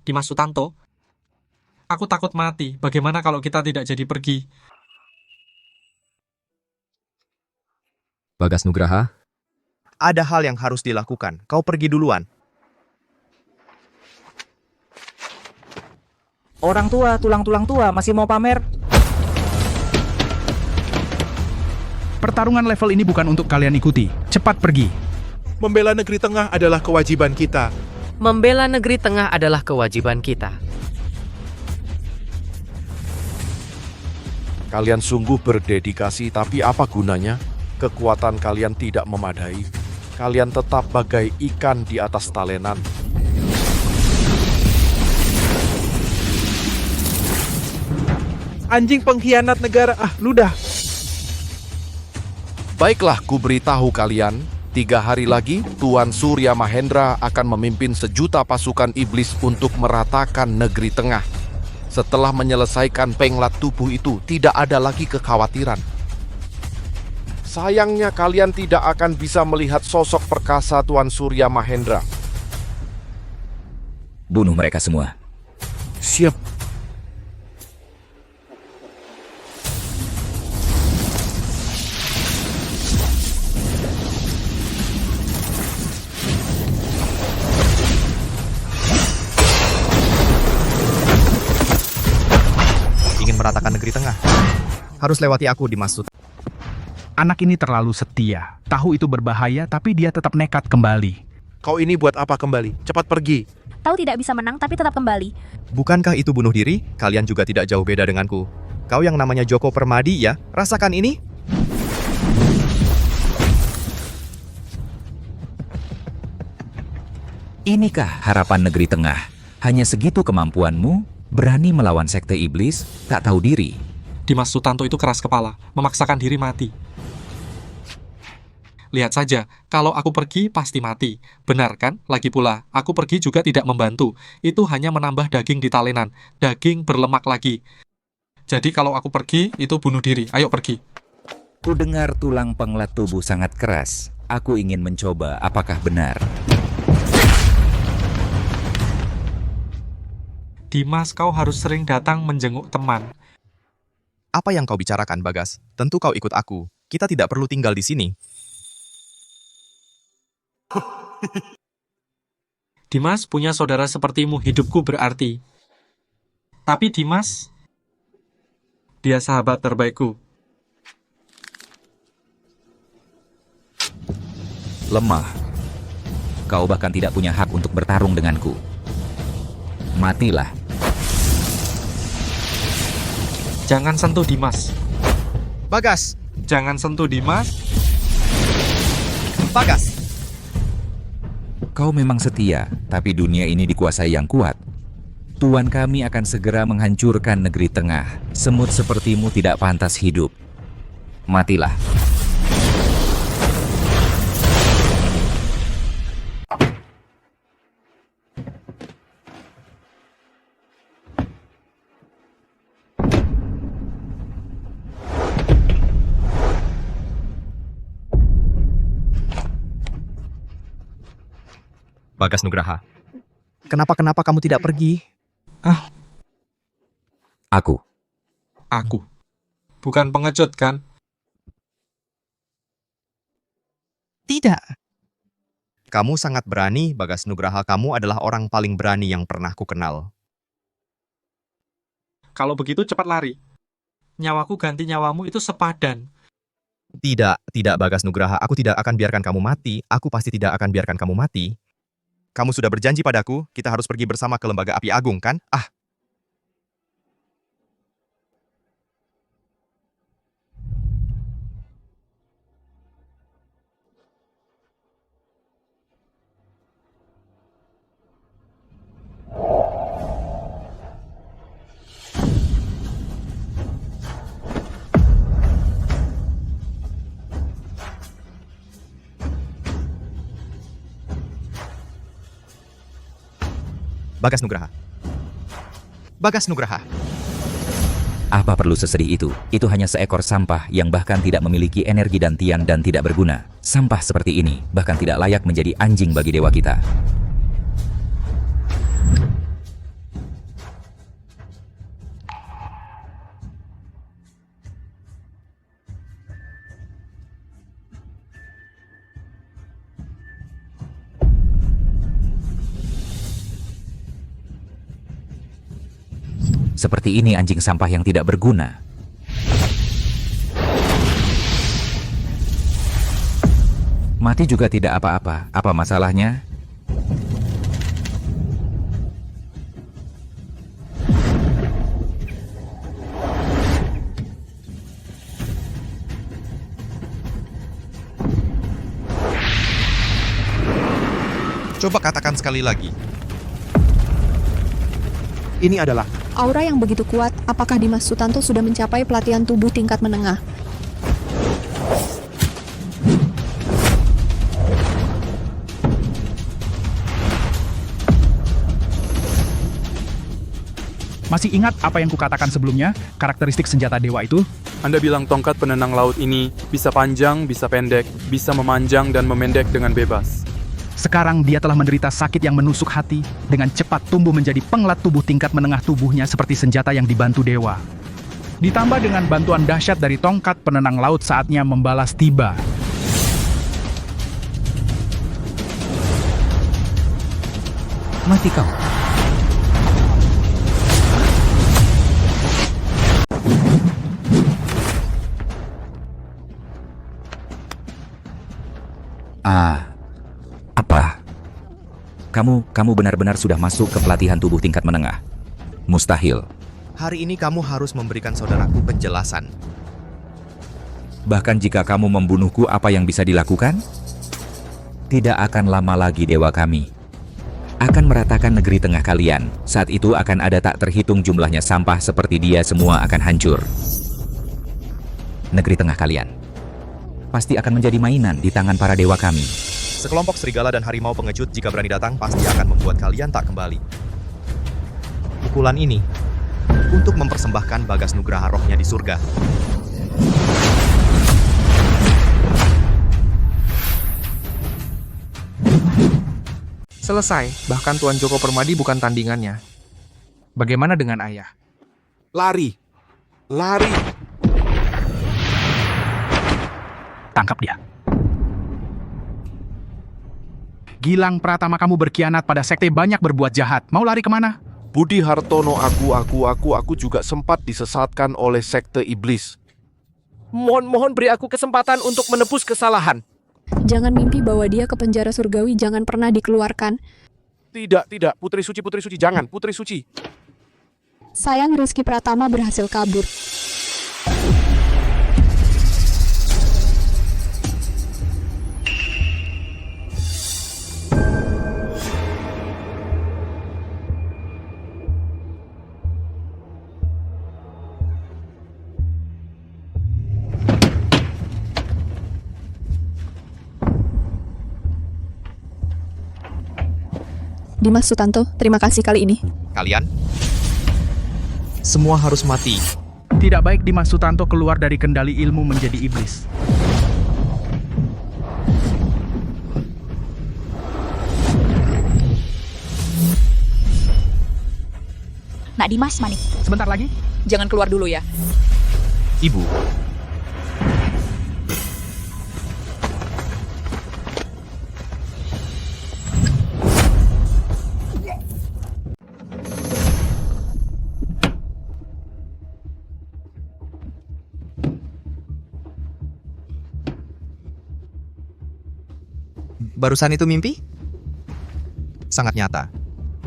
Dimas Sutanto, aku takut mati. Bagaimana kalau kita tidak jadi pergi? Bagas Nugraha? Ada hal yang harus dilakukan. Kau pergi duluan. Orang tua, tulang-tulang tua masih mau pamer. Pertarungan level ini bukan untuk kalian ikuti. Cepat pergi. Membela negeri tengah adalah kewajiban kita. Membela negeri tengah adalah kewajiban kita. Kalian sungguh berdedikasi, tapi apa gunanya? Kekuatan kalian tidak memadai. Kalian tetap bagai ikan di atas talenan. Anjing pengkhianat negara, ludah. Baiklah, ku beritahu kalian, 3 hari lagi, Tuan Surya Mahendra akan memimpin 1 juta pasukan iblis untuk meratakan negeri tengah. Setelah menyelesaikan penglat tubuh itu, tidak ada lagi kekhawatiran. Sayangnya kalian tidak akan bisa melihat sosok perkasa Tuan Surya Mahendra. Bunuh mereka semua. Siap. Meratakan negeri tengah. Harus lewati aku, Dimas Sutanto. Anak ini terlalu setia. Tahu itu berbahaya, tapi dia tetap nekat kembali. Kau ini buat apa kembali? Cepat pergi. Tahu tidak bisa menang, tapi tetap kembali. Bukankah itu bunuh diri? Kalian juga tidak jauh beda denganku. Kau yang namanya Joko Permadi, ya? Rasakan ini. Inikah harapan negeri tengah? Hanya segitu kemampuanmu? Berani melawan sekte iblis, tak tahu diri. Dimas Sutanto itu keras kepala, memaksakan diri mati. Lihat saja, kalau aku pergi pasti mati. Benar kan? Lagi pula, aku pergi juga tidak membantu. Itu hanya menambah daging di talenan. Daging berlemak lagi. Jadi kalau aku pergi, itu bunuh diri. Ayo pergi. Ku dengar tulang penglat tubuh sangat keras. Aku ingin mencoba apakah benar. Dimas, kau harus sering datang menjenguk teman. Apa yang kau bicarakan, Bagas? Tentu kau ikut aku. Kita tidak perlu tinggal di sini. Dimas, punya saudara sepertimu hidupku berarti. Tapi Dimas, dia sahabat terbaikku. Lemah. Kau bahkan tidak punya hak untuk bertarung denganku. Matilah. Jangan sentuh Dimas. Bagas! Jangan sentuh Dimas. Bagas! Kau memang setia, tapi dunia ini dikuasai yang kuat. Tuan kami akan segera menghancurkan negeri tengah. Semut sepertimu tidak pantas hidup. Matilah. Bagas Nugraha. Kenapa kamu tidak pergi? Aku. Bukan pengecut, kan? Tidak. Kamu sangat berani, Bagas Nugraha. Kamu adalah orang paling berani yang pernah kukenal. Kalau begitu cepat lari. Nyawaku ganti nyawamu itu sepadan. Tidak Bagas Nugraha. Aku tidak akan biarkan kamu mati. Aku pasti tidak akan biarkan kamu mati. Kamu sudah berjanji padaku, kita harus pergi bersama ke Lembaga Api Agung, kan? Bagas Nugraha. Bagas Nugraha. Apa perlu sesedih itu? Itu hanya seekor sampah yang bahkan tidak memiliki energi dantian dan tidak berguna. Sampah seperti ini bahkan tidak layak menjadi anjing bagi dewa kita. Seperti ini anjing sampah yang tidak berguna. Mati juga tidak apa-apa. Apa masalahnya? Coba katakan sekali lagi. Ini adalah Aura yang begitu kuat, apakah Dimas Sutanto sudah mencapai pelatihan tubuh tingkat menengah? Masih ingat apa yang kukatakan sebelumnya? Karakteristik senjata dewa itu? Anda bilang tongkat penenang laut ini bisa panjang, bisa pendek, bisa memanjang dan memendek dengan bebas. Sekarang dia telah menderita sakit yang menusuk hati, dengan cepat tumbuh menjadi penglat tubuh tingkat menengah tubuhnya seperti senjata yang dibantu dewa. Ditambah dengan bantuan dahsyat dari tongkat penenang laut, saatnya membalas tiba. Mati kau. Apa? Kamu benar-benar sudah masuk ke pelatihan tubuh tingkat menengah? Mustahil. Hari ini kamu harus memberikan saudaraku penjelasan. Bahkan jika kamu membunuhku, apa yang bisa dilakukan? Tidak akan lama lagi dewa kami akan meratakan negeri tengah kalian. Saat itu akan ada tak terhitung jumlahnya sampah seperti dia, semua akan hancur. Negeri tengah kalian pasti akan menjadi mainan di tangan para dewa kami. Sekelompok serigala dan harimau pengecut jika berani datang pasti akan membuat kalian tak kembali. Pukulan ini untuk mempersembahkan Bagas Nugraha rohnya di surga. Selesai, bahkan Tuan Joko Permadi bukan tandingannya. Bagaimana dengan ayah? Lari. Lari. Tangkap dia. Gilang Pratama, kamu berkhianat pada sekte, banyak berbuat jahat. Mau lari kemana? Budi Hartono, aku juga sempat disesatkan oleh sekte iblis. Mohon beri aku kesempatan untuk menebus kesalahan. Jangan mimpi bahwa dia ke penjara surgawi, jangan pernah dikeluarkan. Tidak, Putri Suci, jangan, Putri Suci. Sayang Rizky Pratama berhasil kabur. Dimas Sutanto, terima kasih kali ini. Kalian? Semua harus mati. Tidak baik Dimas Sutanto keluar dari kendali ilmu menjadi iblis. Nak Dimas, Manik. Sebentar lagi. Jangan keluar dulu ya. Ibu. Barusan itu mimpi? Sangat nyata.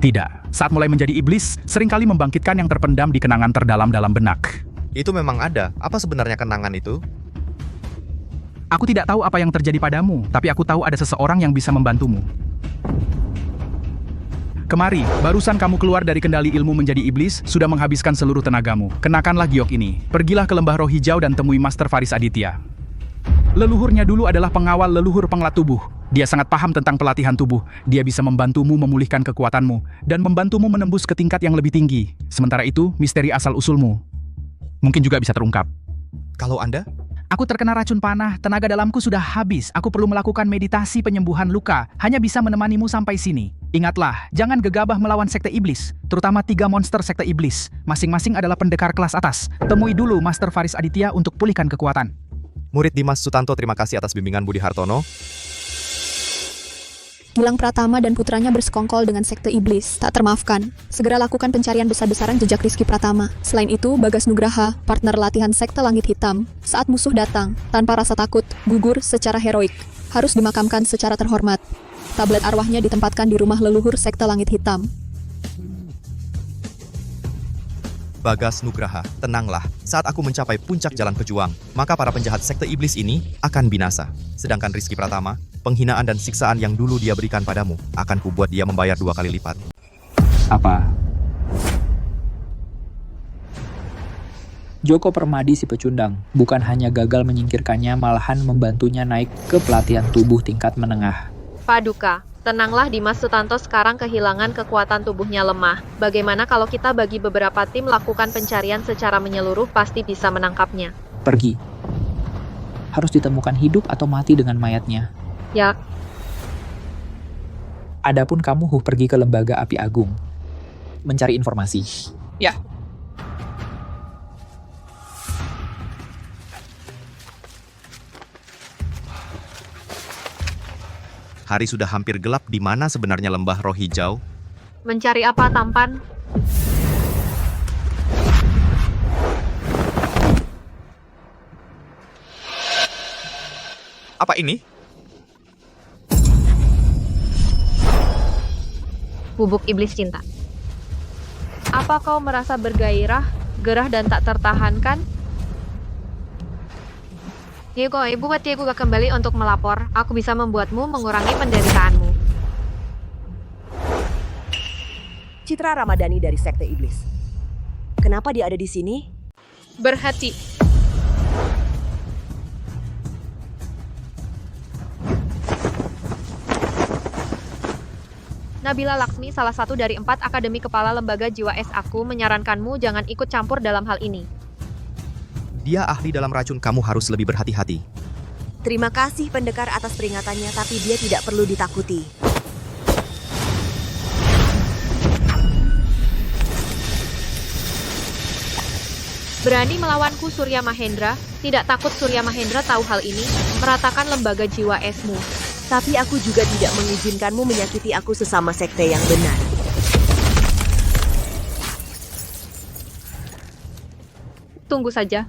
Tidak. Saat mulai menjadi iblis, seringkali membangkitkan yang terpendam di kenangan terdalam dalam benak. Itu memang ada. Apa sebenarnya kenangan itu? Aku tidak tahu apa yang terjadi padamu, tapi aku tahu ada seseorang yang bisa membantumu. Kemari, barusan kamu keluar dari kendali ilmu menjadi iblis, sudah menghabiskan seluruh tenagamu. Kenakanlah giok ini. Pergilah ke Lembah Roh Hijau dan temui Master Faris Aditya. Leluhurnya dulu adalah pengawal leluhur penglat tubuh. Dia sangat paham tentang pelatihan tubuh. Dia bisa membantumu memulihkan kekuatanmu dan membantumu menembus ke tingkat yang lebih tinggi. Sementara itu, misteri asal-usulmu mungkin juga bisa terungkap. Kalau Anda? Aku terkena racun panah, tenaga dalamku sudah habis. Aku perlu melakukan meditasi penyembuhan luka. Hanya bisa menemanimu sampai sini. Ingatlah, jangan gegabah melawan sekte iblis, terutama 3 monster sekte iblis. Masing-masing adalah pendekar kelas atas. Temui dulu Master Faris Aditya untuk pulihkan kekuatan. Murid Dimas Sutanto, terima kasih atas bimbingan Budi Hartono. Gilang Pratama dan putranya bersekongkol dengan sekte iblis, tak termaafkan. Segera lakukan pencarian besar-besaran jejak Rizky Pratama. Selain itu, Bagas Nugraha, partner latihan sekte Langit Hitam, saat musuh datang, tanpa rasa takut, gugur secara heroik. Harus dimakamkan secara terhormat. Tablet arwahnya ditempatkan di rumah leluhur sekte Langit Hitam. Bagas Nugraha, tenanglah. Saat aku mencapai puncak jalan pejuang, maka para penjahat sekte iblis ini akan binasa. Sedangkan Rizky Pratama, penghinaan dan siksaan yang dulu dia berikan padamu, akan kubuat dia membayar 2 kali lipat. Apa? Joko Permadi si pecundang bukan hanya gagal menyingkirkannya, malahan membantunya naik ke pelatihan tubuh tingkat menengah. Paduka, tenanglah, Dimas Sutanto sekarang kehilangan kekuatan tubuhnya lemah. Bagaimana kalau kita bagi beberapa tim lakukan pencarian secara menyeluruh, pasti bisa menangkapnya. Pergi. Harus ditemukan hidup atau mati dengan mayatnya. Ya. Adapun kamu pergi ke Lembaga Api Agung. Mencari informasi. Ya. Hari sudah hampir gelap. Di mana sebenarnya Lembah Roh Hijau? Mencari apa, tampan? Apa ini? Bubuk iblis cinta. Apa kau merasa bergairah, gerah dan tak tertahankan? Ibu gak kembali untuk melapor. Aku bisa membuatmu mengurangi penderitaanmu. Citra Ramadhani dari Sekte Iblis. Kenapa dia ada di sini? Berhati. Nabila Laksmi, salah satu dari 4 akademi kepala lembaga jiwa S. Aku menyarankanmu jangan ikut campur dalam hal ini. Dia ahli dalam racun, kamu harus lebih berhati-hati. Terima kasih pendekar atas peringatannya, tapi dia tidak perlu ditakuti. Berani melawanku Surya Mahendra? Tidak takut Surya Mahendra tahu hal ini? Meratakan lembaga jiwa esmu. Tapi aku juga tidak mengizinkanmu menyakiti aku sesama sekte yang benar. Tunggu saja.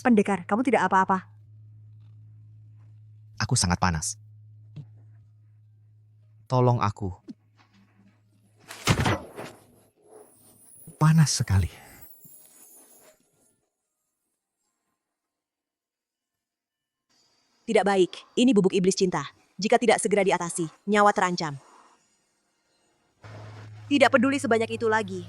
Pendekar, kamu tidak apa-apa. Aku sangat panas. Tolong aku. Panas sekali. Tidak baik, ini bubuk iblis cinta. Jika tidak segera diatasi, nyawa terancam. Tidak peduli sebanyak itu lagi.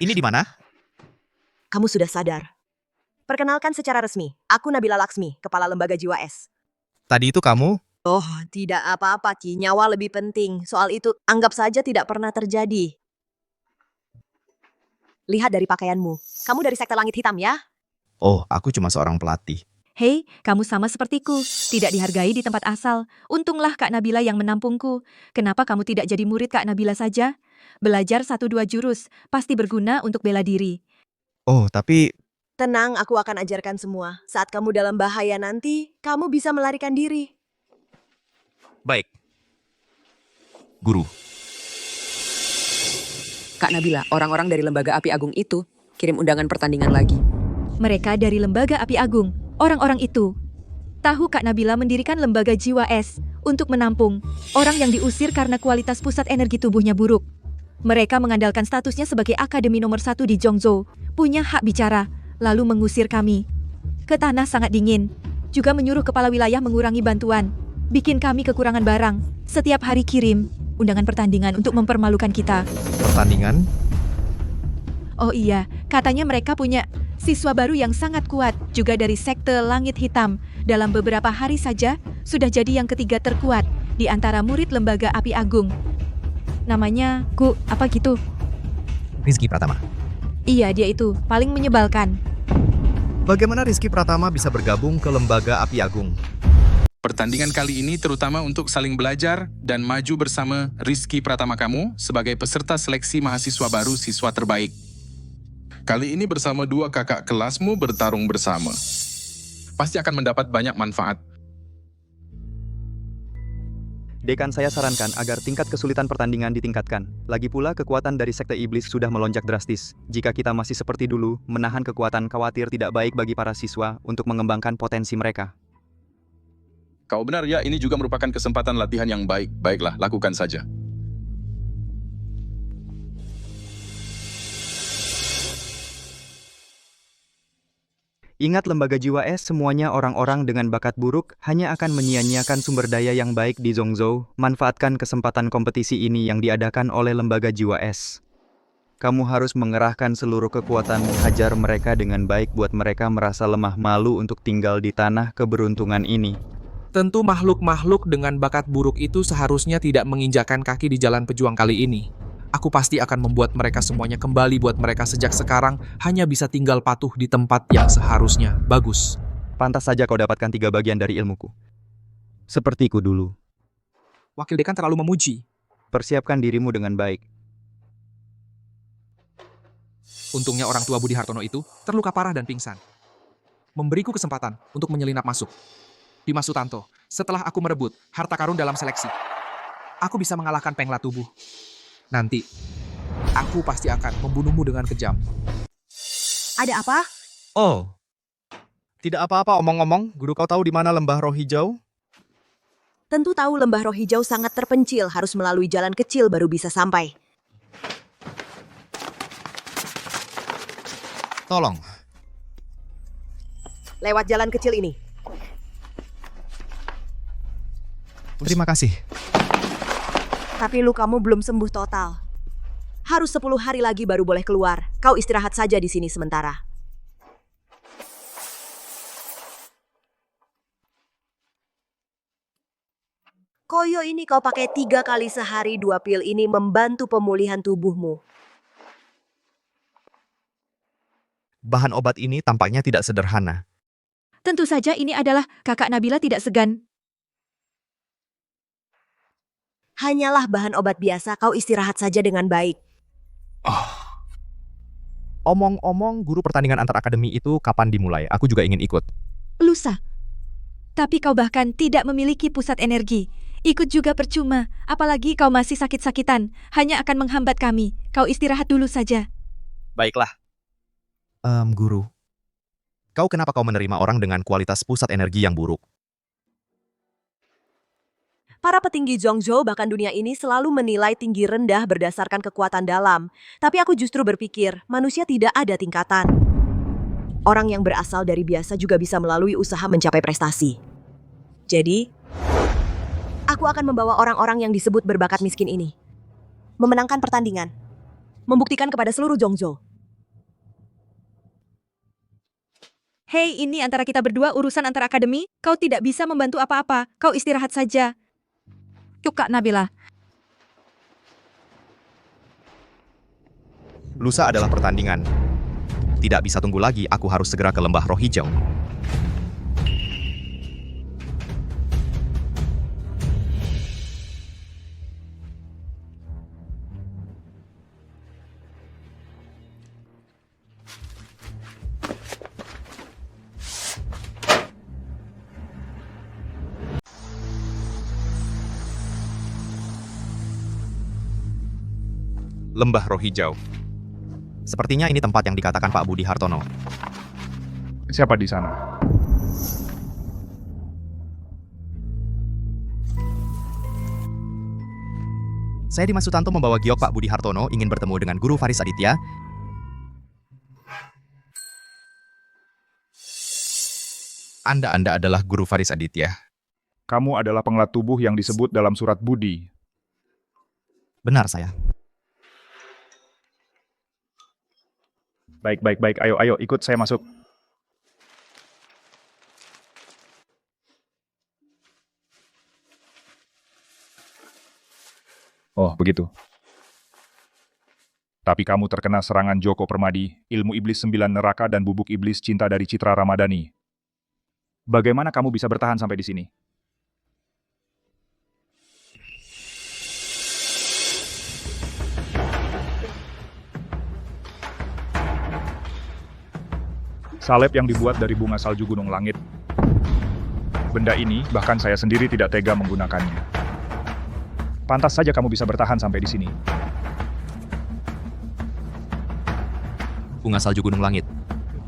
Ini di mana? Kamu sudah sadar. Perkenalkan secara resmi, aku Nabila Laksmi, Kepala Lembaga Jiwa S. Tadi itu kamu? Oh, tidak apa-apa, Ki. Nyawa lebih penting. Soal itu, anggap saja tidak pernah terjadi. Lihat dari pakaianmu. Kamu dari sekte langit hitam, ya? Oh, aku cuma seorang pelatih. Hei, kamu sama sepertiku. Tidak dihargai di tempat asal. Untunglah Kak Nabila yang menampungku. Kenapa kamu tidak jadi murid Kak Nabila saja? Belajar 1-2 jurus, pasti berguna untuk bela diri. Oh, tapi... Tenang, aku akan ajarkan semua. Saat kamu dalam bahaya nanti, kamu bisa melarikan diri. Baik. Guru. Kak Nabila, orang-orang dari Lembaga Api Agung itu kirim undangan pertandingan lagi. Mereka dari Lembaga Api Agung, orang-orang itu. Tahu Kak Nabila mendirikan Lembaga Jiwa S untuk menampung orang yang diusir karena kualitas pusat energi tubuhnya buruk. Mereka mengandalkan statusnya sebagai akademi nomor 1 di Zhongzhou, punya hak bicara, lalu mengusir kami ke tanah sangat dingin. Juga menyuruh kepala wilayah mengurangi bantuan, bikin kami kekurangan barang. Setiap hari kirim undangan pertandingan untuk mempermalukan kita. Pertandingan? Oh iya, katanya mereka punya siswa baru yang sangat kuat, juga dari sekte langit hitam. Dalam beberapa hari saja, sudah jadi yang ketiga terkuat di antara murid Lembaga Api Agung. Namanya apa gitu? Rizky Pratama. Iya, dia itu. Paling menyebalkan. Bagaimana Rizky Pratama bisa bergabung ke Lembaga Api Agung? Pertandingan kali ini terutama untuk saling belajar dan maju bersama Rizky Pratama kamu sebagai peserta seleksi mahasiswa baru siswa terbaik. Kali ini bersama 2 kakak kelasmu bertarung bersama. Pasti akan mendapat banyak manfaat. Dekan, saya sarankan agar tingkat kesulitan pertandingan ditingkatkan. Lagi pula kekuatan dari sekte iblis sudah melonjak drastis. Jika kita masih seperti dulu, menahan kekuatan khawatir tidak baik bagi para siswa untuk mengembangkan potensi mereka. Kau benar ya, ini juga merupakan kesempatan latihan yang baik. Baiklah, lakukan saja. Ingat, Lembaga Jiwa S semuanya orang-orang dengan bakat buruk hanya akan menyia-nyiakan sumber daya yang baik di Zhongzhou. Manfaatkan kesempatan kompetisi ini yang diadakan oleh Lembaga Jiwa S. Kamu harus mengerahkan seluruh kekuatan hajar mereka dengan baik buat mereka merasa lemah malu untuk tinggal di tanah keberuntungan ini. Tentu makhluk-makhluk dengan bakat buruk itu seharusnya tidak menginjakan kaki di jalan pejuang kali ini. Aku pasti akan membuat mereka semuanya kembali buat mereka sejak sekarang hanya bisa tinggal patuh di tempat yang seharusnya. Bagus. Pantas saja kau dapatkan 3 bagian dari ilmuku. Sepertiku dulu. Wakil dekan terlalu memuji. Persiapkan dirimu dengan baik. Untungnya orang tua Budi Hartono itu terluka parah dan pingsan. Memberiku kesempatan untuk menyelinap masuk. Dimas Sutanto, setelah aku merebut harta karun dalam seleksi, aku bisa mengalahkan Pengla Tubuh. Nanti, aku pasti akan membunuhmu dengan kejam. Ada apa? Oh, tidak apa-apa omong-omong. Guru kau tahu di mana lembah roh hijau? Tentu tahu lembah roh hijau sangat terpencil, harus melalui jalan kecil baru bisa sampai. Tolong. Lewat jalan kecil ini. Terima kasih. Tapi lukamu belum sembuh total. Harus 10 hari lagi baru boleh keluar. Kau istirahat saja di sini sementara. Koyo ini kau pakai 3 kali sehari, 2 pil ini membantu pemulihan tubuhmu. Bahan obat ini tampaknya tidak sederhana. Tentu saja ini adalah kakak Nabila tidak segan. Hanyalah bahan obat biasa, kau istirahat saja dengan baik. Omong-omong, guru pertandingan antar akademi itu kapan dimulai? Aku juga ingin ikut. Lusa. Tapi kau bahkan tidak memiliki pusat energi. Ikut juga percuma, apalagi kau masih sakit-sakitan. Hanya akan menghambat kami. Kau istirahat dulu saja. Baiklah. Guru. Kau kenapa kau menerima orang dengan kualitas pusat energi yang buruk? Para petinggi Zhongzhou bahkan dunia ini selalu menilai tinggi rendah berdasarkan kekuatan dalam. Tapi aku justru berpikir, manusia tidak ada tingkatan. Orang yang berasal dari biasa juga bisa melalui usaha mencapai prestasi. Jadi, aku akan membawa orang-orang yang disebut berbakat miskin ini. Memenangkan pertandingan. Membuktikan kepada seluruh Zhongzhou. Hei, ini antara kita berdua urusan antar akademi. Kau tidak bisa membantu apa-apa. Kau istirahat saja. Yuk Kak Nabila. Lusa adalah pertandingan. Tidak bisa tunggu lagi, aku harus segera ke lembah roh hijau. Lembah roh hijau. Sepertinya ini tempat yang dikatakan Pak Budi Hartono. Siapa di sana? Saya Dimas Sutanto membawa giok Pak Budi Hartono ingin bertemu dengan Guru Faris Aditya. Anda adalah Guru Faris Aditya. Kamu adalah pengelat tubuh yang disebut dalam surat Budi. Benar saya. Baik. Ayo, ikut saya masuk. Oh, begitu. Tapi kamu terkena serangan Joko Permadi, ilmu iblis 9 neraka dan bubuk iblis cinta dari Citra Ramadhani. Bagaimana kamu bisa bertahan sampai di sini? Salep yang dibuat dari bunga salju gunung langit. Benda ini, bahkan saya sendiri tidak tega menggunakannya. Pantas saja kamu bisa bertahan sampai di sini. Bunga salju gunung langit.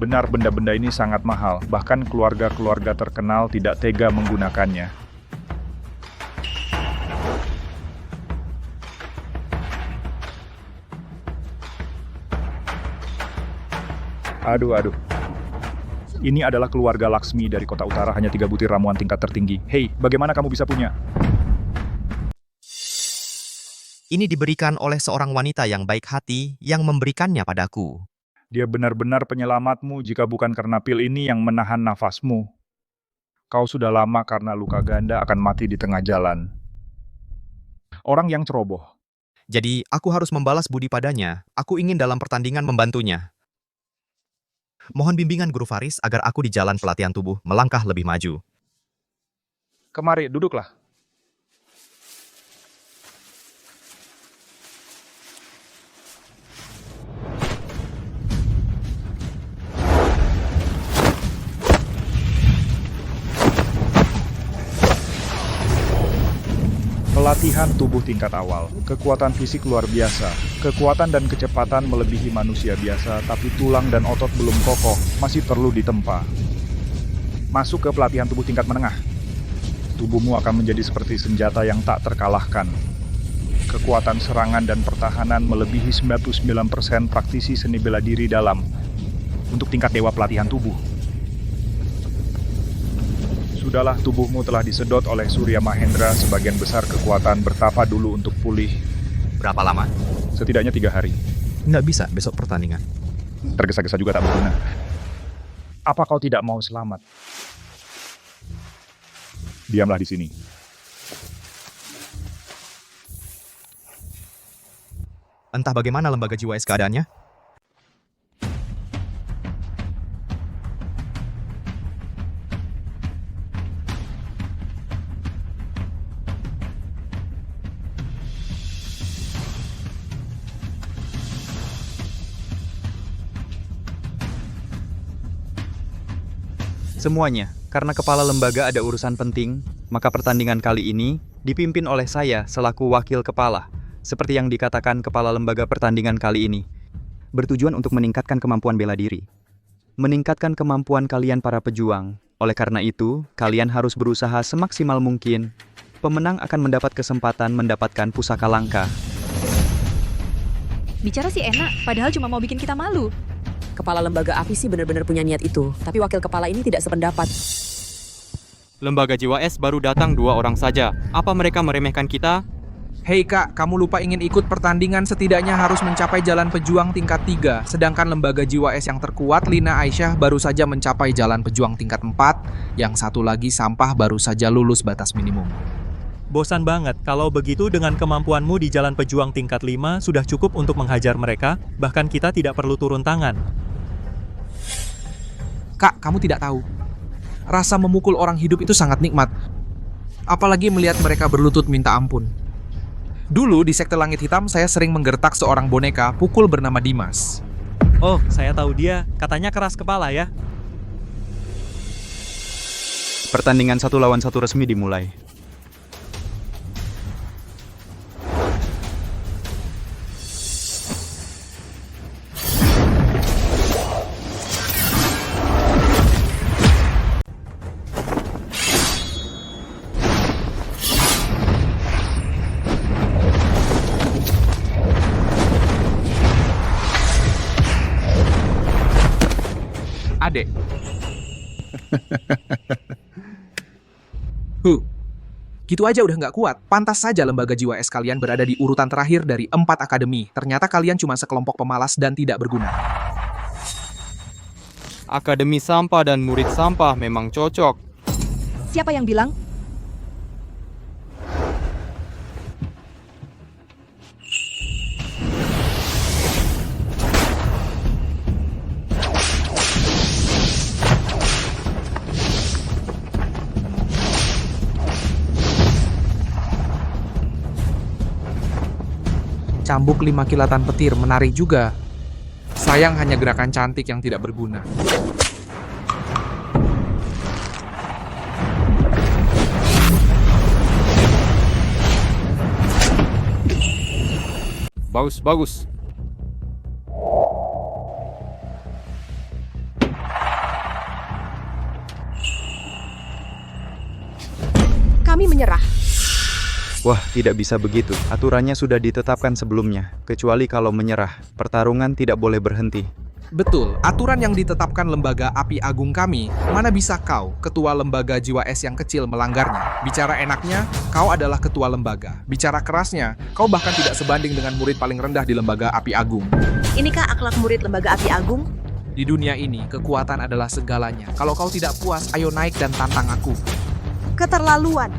Benar, benda-benda ini sangat mahal. Bahkan keluarga-keluarga terkenal tidak tega menggunakannya. Aduh. Ini adalah keluarga Laksmi dari kota utara, hanya 3 butir ramuan tingkat tertinggi. Hei, bagaimana kamu bisa punya? Ini diberikan oleh seorang wanita yang baik hati yang memberikannya padaku. Dia benar-benar penyelamatmu jika bukan karena pil ini yang menahan nafasmu. Kau sudah lama karena luka ganda akan mati di tengah jalan. Orang yang ceroboh. Jadi, aku harus membalas budi padanya. Aku ingin dalam pertandingan membantunya. Mohon bimbingan Guru Faris agar aku di jalan pelatihan tubuh melangkah lebih maju. Kemari, duduklah. Pelatihan tubuh tingkat awal, kekuatan fisik luar biasa, kekuatan dan kecepatan melebihi manusia biasa, tapi tulang dan otot belum kokoh, masih perlu ditempa. Masuk ke pelatihan tubuh tingkat menengah. Tubuhmu akan menjadi seperti senjata yang tak terkalahkan. Kekuatan serangan dan pertahanan melebihi 99% praktisi seni bela diri dalam untuk tingkat dewa pelatihan tubuh. Sudahlah, tubuhmu telah disedot oleh Surya Mahendra, sebagian besar kekuatan bertapa dulu untuk pulih. Berapa lama? Setidaknya 3 hari. Nggak bisa besok pertandingan. Tergesa-gesa juga tak berguna. Apa kau tidak mau selamat? Diamlah di sini. Entah bagaimana lembaga jiwa S keadaannya. Semuanya, karena kepala lembaga ada urusan penting, maka pertandingan kali ini dipimpin oleh saya selaku wakil kepala, seperti yang dikatakan kepala lembaga pertandingan kali ini, bertujuan untuk meningkatkan kemampuan bela diri. Meningkatkan kemampuan kalian para pejuang. Oleh karena itu, kalian harus berusaha semaksimal mungkin. Pemenang akan mendapat kesempatan mendapatkan pusaka langka. Bicara sih enak, padahal cuma mau bikin kita malu. Kepala lembaga api sih benar-benar punya niat itu, tapi wakil kepala ini tidak sependapat. Lembaga Jiwa S baru datang 2 orang saja. Apa mereka meremehkan kita? Hei kak, kamu lupa ingin ikut pertandingan setidaknya harus mencapai jalan pejuang tingkat 3. Sedangkan lembaga jiwa S yang terkuat, Lina Aisyah, baru saja mencapai jalan pejuang tingkat 4. Yang satu lagi Sampah baru saja lulus batas minimum. Bosan banget, kalau begitu dengan kemampuanmu di jalan pejuang tingkat 5 sudah cukup untuk menghajar mereka, bahkan kita tidak perlu turun tangan. Kak, kamu tidak tahu. Rasa memukul orang hidup itu sangat nikmat. Apalagi melihat mereka berlutut minta ampun. Dulu di Sekte Langit Hitam saya sering menggertak seorang boneka pukul bernama Dimas. Oh, saya tahu dia. Katanya keras kepala ya. Pertandingan 1 lawan 1 resmi dimulai. Adek. Gitu aja udah nggak kuat. Pantas saja lembaga jiwa S kalian berada di urutan terakhir dari 4 akademi. Ternyata kalian cuma sekelompok pemalas dan tidak berguna. Akademi Sampah dan murid Sampah memang cocok. Siapa yang bilang? Cambuk 5 kilatan petir menarik juga. Sayang hanya gerakan cantik yang tidak berguna. Bagus, bagus. Kami menyerah. Wah, tidak bisa begitu. Aturannya sudah ditetapkan sebelumnya. Kecuali kalau menyerah, pertarungan tidak boleh berhenti. Betul, aturan yang ditetapkan lembaga api agung kami, mana bisa kau, ketua lembaga jiwa S yang kecil, melanggarnya. Bicara enaknya, kau adalah ketua lembaga. Bicara kerasnya, kau bahkan tidak sebanding dengan murid paling rendah di lembaga api agung. Inikah akhlak murid lembaga api agung? Di dunia ini, kekuatan adalah segalanya. Kalau kau tidak puas, ayo naik dan tantang aku. Keterlaluan.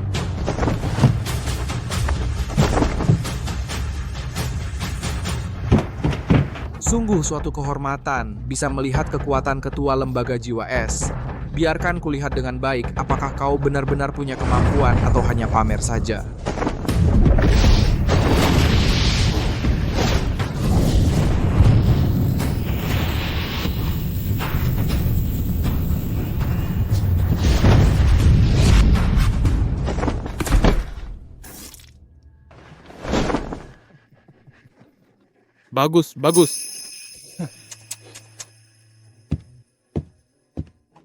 Sungguh suatu kehormatan bisa melihat kekuatan ketua lembaga jiwa S. Biarkan kulihat dengan baik apakah kau benar-benar punya kemampuan atau hanya pamer saja. Bagus, bagus.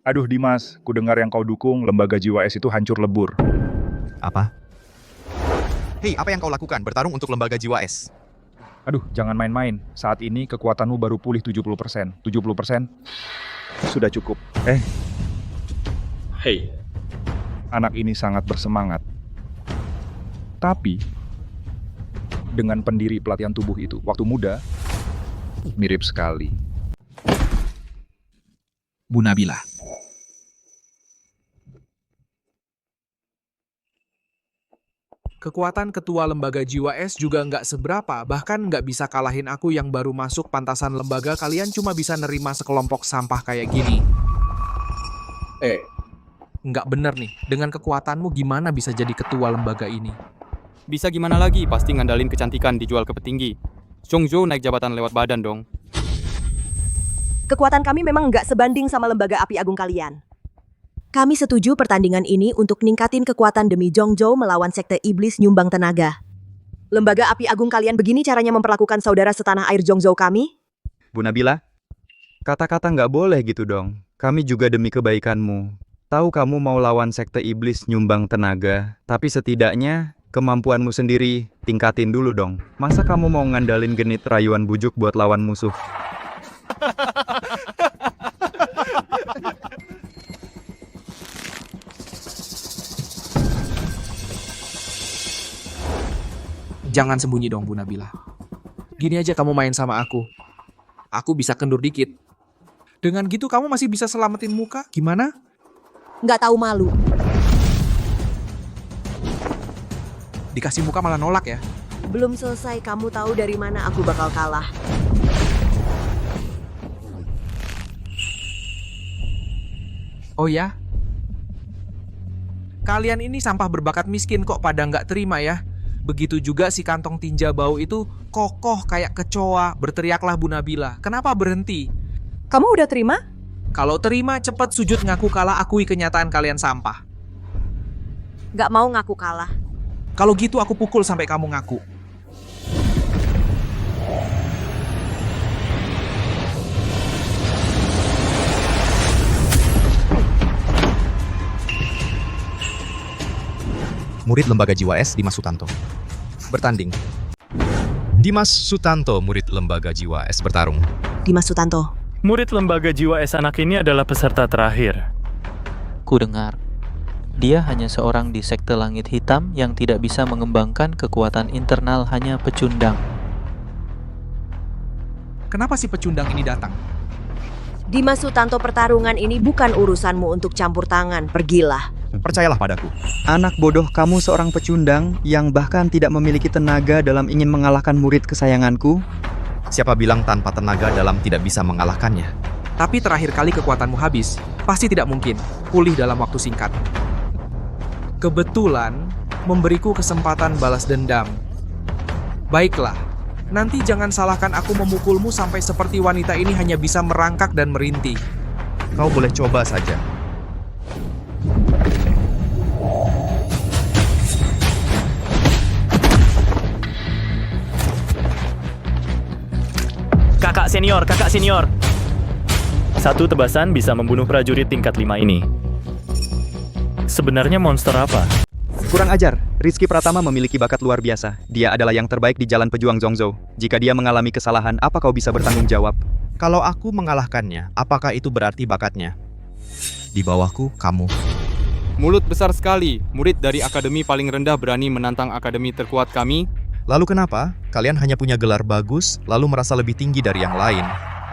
Aduh Dimas, ku dengar yang kau dukung lembaga jiwa S itu hancur lebur. Apa? Hei, apa yang kau lakukan? Bertarung untuk lembaga jiwa es. Aduh, jangan main-main. Saat ini kekuatanmu baru pulih 70%. 70% sudah cukup. Hei, Anak ini sangat bersemangat. Tapi, dengan pendiri pelatihan tubuh itu, waktu muda, mirip sekali. Bu Nabila. Kekuatan ketua lembaga jiwa es juga nggak seberapa, bahkan nggak bisa kalahin aku yang baru masuk pantasan lembaga. Kalian cuma bisa nerima sekelompok sampah kayak gini. Nggak bener nih, dengan kekuatanmu gimana bisa jadi ketua lembaga ini? Bisa gimana lagi, pasti ngandalin kecantikan dijual ke petinggi. Zhongzhou naik jabatan lewat badan dong. Kekuatan kami memang nggak sebanding sama lembaga api agung kalian. Kami setuju pertandingan ini untuk ningkatin kekuatan demi Zhongzhou melawan sekte iblis nyumbang tenaga. Lembaga api agung kalian begini caranya memperlakukan saudara setanah air Zhongzhou kami? Bu Nabila, kata-kata nggak boleh gitu dong. Kami juga demi kebaikanmu. Tahu kamu mau lawan sekte iblis nyumbang tenaga, tapi setidaknya kemampuanmu sendiri tingkatin dulu dong. Masa kamu mau ngandalin genit rayuan bujuk buat lawan musuh? Jangan sembunyi dong, Bu Nabila. Gini aja kamu main sama aku. Aku bisa kendur dikit. Dengan gitu kamu masih bisa selamatin muka? Gimana? Nggak tahu malu. Dikasih muka malah nolak ya? Belum selesai kamu tahu dari mana aku bakal kalah. Oh ya? Kalian ini sampah berbakat miskin kok pada nggak terima ya? Begitu juga si kantong tinja bau itu kokoh kayak kecoa. Berteriaklah Bu Nabila. Kenapa berhenti? Kamu udah terima? Kalau terima, cepat sujud ngaku kalah, akui kenyataan kalian sampah. Nggak mau ngaku kalah. Kalau gitu aku pukul sampai kamu ngaku. Murid lembaga jiwa es Dimas Sutanto. Bertanding. Dimas Sutanto, murid lembaga jiwa es bertarung. Dimas Sutanto. murid lembaga jiwa es anak ini adalah peserta terakhir. Ku dengar, dia hanya seorang di sekte langit hitam yang tidak bisa mengembangkan kekuatan internal, hanya pecundang. Kenapa si pecundang ini datang? Dimas Sutanto, pertarungan ini bukan urusanmu untuk campur tangan. Pergilah. Percayalah padaku. Anak bodoh, kamu seorang pecundang yang bahkan tidak memiliki tenaga dalam ingin mengalahkan murid kesayanganku. Siapa bilang tanpa tenaga dalam tidak bisa mengalahkannya? Tapi terakhir kali kekuatanmu habis, pasti tidak mungkin pulih dalam waktu singkat. Kebetulan memberiku kesempatan balas dendam. Baiklah, nanti jangan salahkan aku memukulmu sampai seperti wanita ini hanya bisa merangkak dan merintih. Kau boleh coba saja. Kakak senior. Satu tebasan bisa membunuh prajurit tingkat 5 ini. Sebenarnya monster apa? Kurang ajar, Rizky Pratama memiliki bakat luar biasa. Dia adalah yang terbaik di jalan pejuang Zhongzhou. Jika dia mengalami kesalahan, apa kau bisa bertanggung jawab? Kalau aku mengalahkannya, apakah itu berarti bakatnya? Di bawahku, kamu. Mulut besar sekali, murid dari akademi paling rendah berani menantang akademi terkuat kami. Lalu kenapa? Kalian hanya punya gelar bagus, lalu merasa lebih tinggi dari yang lain.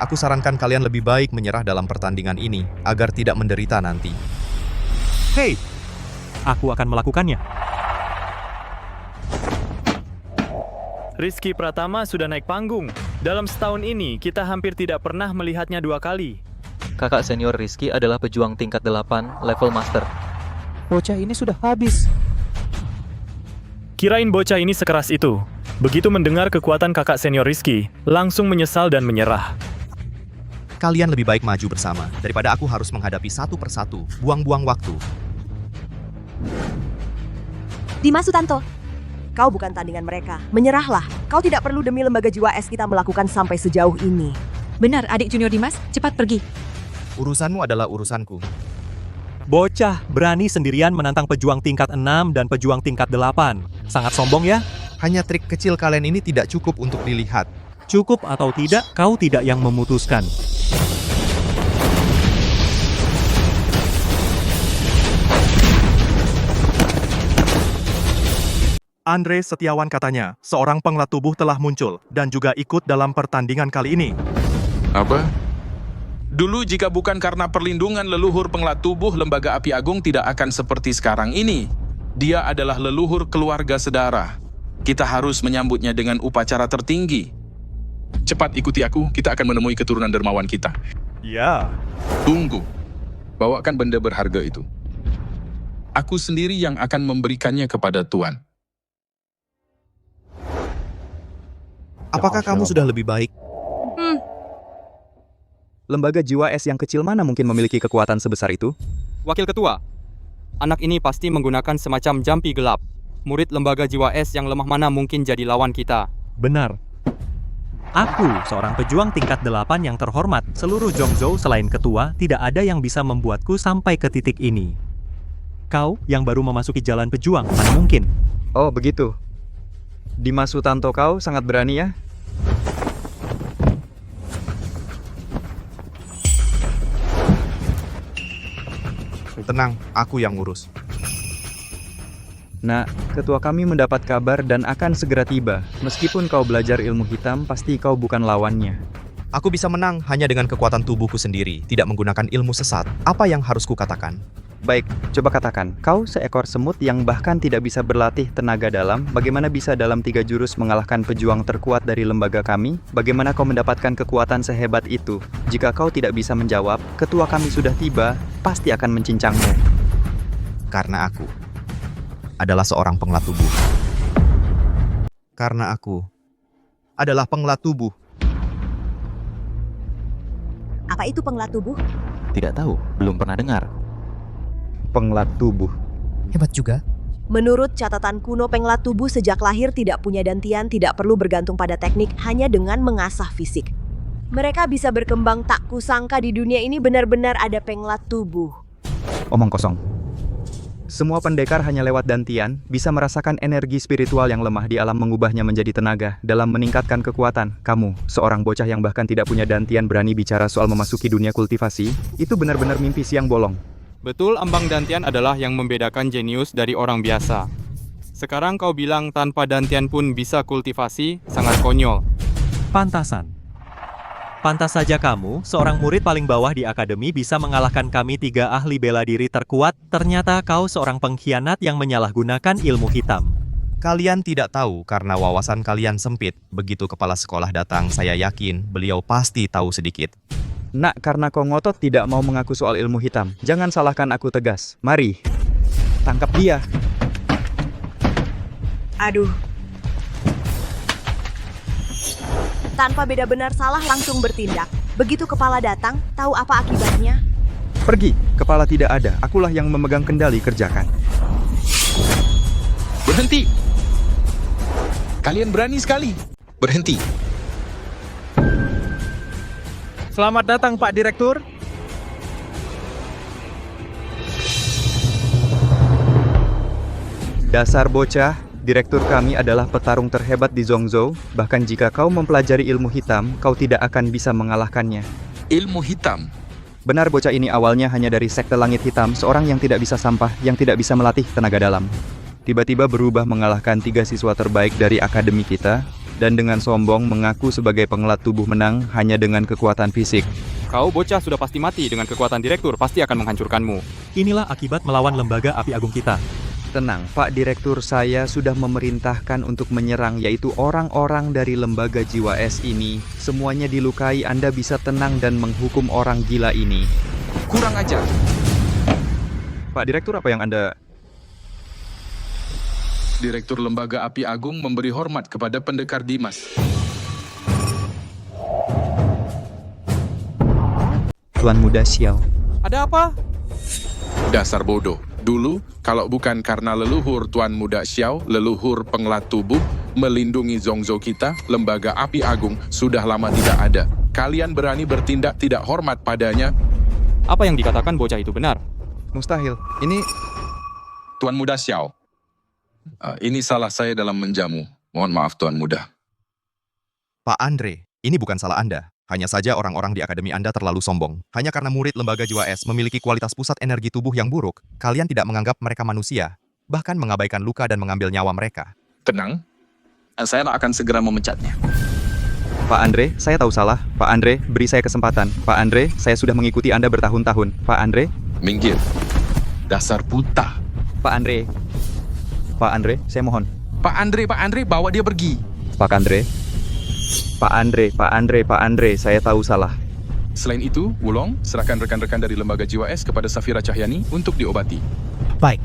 Aku sarankan kalian lebih baik menyerah dalam pertandingan ini, agar tidak menderita nanti. Hei, aku akan melakukannya. Rizky Pratama sudah naik panggung. Dalam setahun ini, kita hampir tidak pernah melihatnya 2 kali. Kakak senior Rizky adalah pejuang tingkat 8, level master. Bocah ini sudah habis. Kirain bocah ini sekeras itu. Begitu mendengar kekuatan kakak senior Rizky, langsung menyesal dan menyerah. Kalian lebih baik maju bersama, daripada aku harus menghadapi satu persatu, buang-buang waktu. Dimas Sutanto, kau bukan tandingan mereka. Menyerahlah. Kau tidak perlu demi lembaga jiwa es kita melakukan sampai sejauh ini. Benar, adik junior Dimas, cepat pergi. Urusanmu adalah urusanku. Bocah berani sendirian menantang pejuang tingkat 6 dan pejuang tingkat 8. Sangat sombong ya? Hanya trik kecil kalian ini tidak cukup untuk dilihat. Cukup atau tidak, kau tidak yang memutuskan. Andre Setiawan katanya, seorang penglat tubuh telah muncul dan juga ikut dalam pertandingan kali ini. Apa? Dulu jika bukan karena perlindungan leluhur penglat tubuh, Lembaga Api Agung tidak akan seperti sekarang ini. Dia adalah leluhur keluarga sedara. Kita harus menyambutnya dengan upacara tertinggi. Cepat ikuti aku, kita akan menemui keturunan dermawan kita. Ya. Tunggu. Bawakan benda berharga itu. Aku sendiri yang akan memberikannya kepada Tuan. Apakah kamu sudah lebih baik? Lembaga jiwa es yang kecil mana mungkin memiliki kekuatan sebesar itu? Wakil Ketua, anak ini pasti menggunakan semacam jampi gelap. Murid lembaga jiwa es yang lemah mana mungkin jadi lawan kita? Benar. Aku, seorang pejuang tingkat 8 yang terhormat, seluruh Zhongzhou selain ketua, tidak ada yang bisa membuatku sampai ke titik ini. Kau, yang baru memasuki jalan pejuang, mana mungkin? Oh, begitu. Dimas Sutanto, kau sangat berani ya? Tenang, aku yang ngurus. Nah, ketua kami mendapat kabar dan akan segera tiba. Meskipun kau belajar ilmu hitam, pasti kau bukan lawannya. Aku bisa menang hanya dengan kekuatan tubuhku sendiri, tidak menggunakan ilmu sesat. Apa yang harus kukatakan? Baik, coba katakan, kau seekor semut yang bahkan tidak bisa berlatih tenaga dalam, bagaimana bisa dalam 3 jurus mengalahkan pejuang terkuat dari lembaga kami? Bagaimana kau mendapatkan kekuatan sehebat itu? Jika kau tidak bisa menjawab, ketua kami sudah tiba, pasti akan mencincangmu. Karena aku adalah seorang penglat tubuh. Karena aku adalah penglat tubuh. Apa itu penglat tubuh? Tidak tahu, belum pernah dengar. Penglat tubuh. Hebat juga. Menurut catatan kuno, penglat tubuh sejak lahir tidak punya dantian, tidak perlu bergantung pada teknik, hanya dengan mengasah fisik. Mereka bisa berkembang, tak kusangka di dunia ini benar-benar ada penglat tubuh. Omong kosong. Semua pendekar hanya lewat dantian, bisa merasakan energi spiritual yang lemah di alam mengubahnya menjadi tenaga, dalam meningkatkan kekuatan. Kamu, seorang bocah yang bahkan tidak punya dantian berani bicara soal memasuki dunia kultivasi, itu benar-benar mimpi siang bolong. Betul, ambang dantian adalah yang membedakan jenius dari orang biasa. Sekarang kau bilang tanpa dantian pun bisa kultivasi, sangat konyol. Pantasan. Pantas saja kamu, seorang murid paling bawah di akademi bisa mengalahkan kami 3 ahli bela diri terkuat. Ternyata kau seorang pengkhianat yang menyalahgunakan ilmu hitam. Kalian tidak tahu karena wawasan kalian sempit. Begitu kepala sekolah datang, saya yakin beliau pasti tahu sedikit. Nak, karena kau ngotot tidak mau mengaku soal ilmu hitam, jangan salahkan aku tegas. Mari, tangkap dia. Aduh. Tanpa beda benar salah langsung bertindak. Begitu kepala datang, tahu apa akibatnya? Pergi, kepala tidak ada. Akulah yang memegang kendali, kerjakan. Berhenti! Kalian berani sekali. Berhenti. Selamat datang Pak Direktur. Dasar bocah, direktur kami adalah petarung terhebat di Zhongzhou. Bahkan jika kau mempelajari ilmu hitam, kau tidak akan bisa mengalahkannya. Ilmu hitam? Benar, bocah ini awalnya hanya dari sekte langit hitam, seorang yang tidak bisa sampah, yang tidak bisa melatih tenaga dalam. Tiba-tiba berubah mengalahkan 3 siswa terbaik dari akademi kita, dan dengan sombong mengaku sebagai penglat tubuh menang hanya dengan kekuatan fisik. Kau bocah sudah pasti mati, dengan kekuatan direktur pasti akan menghancurkanmu. Inilah akibat melawan lembaga api agung kita. Tenang, Pak Direktur, saya sudah memerintahkan untuk menyerang, yaitu orang-orang dari lembaga jiwa es ini. Semuanya dilukai, Anda bisa tenang dan menghukum orang gila ini. Kurang ajar. Pak Direktur, apa yang Anda... Direktur Lembaga Api Agung memberi hormat kepada pendekar Dimas. Tuan Muda Xiao. Ada apa? Dasar bodoh. Dulu, kalau bukan karena leluhur Tuan Muda Xiao, leluhur penglat tubuh, melindungi Zhongzhou kita, Lembaga Api Agung sudah lama tidak ada. Kalian berani bertindak tidak hormat padanya? Apa yang dikatakan bocah itu benar? Mustahil. Ini... Tuan Muda Xiao. Ini salah saya dalam menjamu. Mohon maaf Tuan Muda. Pak Andre, ini bukan salah Anda. Hanya saja orang-orang di akademi Anda terlalu sombong. Hanya karena murid lembaga jiwa es memiliki kualitas pusat energi tubuh yang buruk, kalian tidak menganggap mereka manusia, bahkan mengabaikan luka dan mengambil nyawa mereka. Tenang, saya akan segera memecatnya. Pak Andre, saya tahu salah. Pak Andre, beri saya kesempatan. Pak Andre, saya sudah mengikuti Anda bertahun-tahun. Pak Andre? Minggir. Dasar buta. Pak Andre. Pak Andre, saya mohon. Pak Andre, bawa dia pergi. Pak Andre. Pak Andre, saya tahu salah. Selain itu, Wulong, serahkan rekan-rekan dari Lembaga Jiwa Es kepada Safira Cahyani untuk diobati. Baik.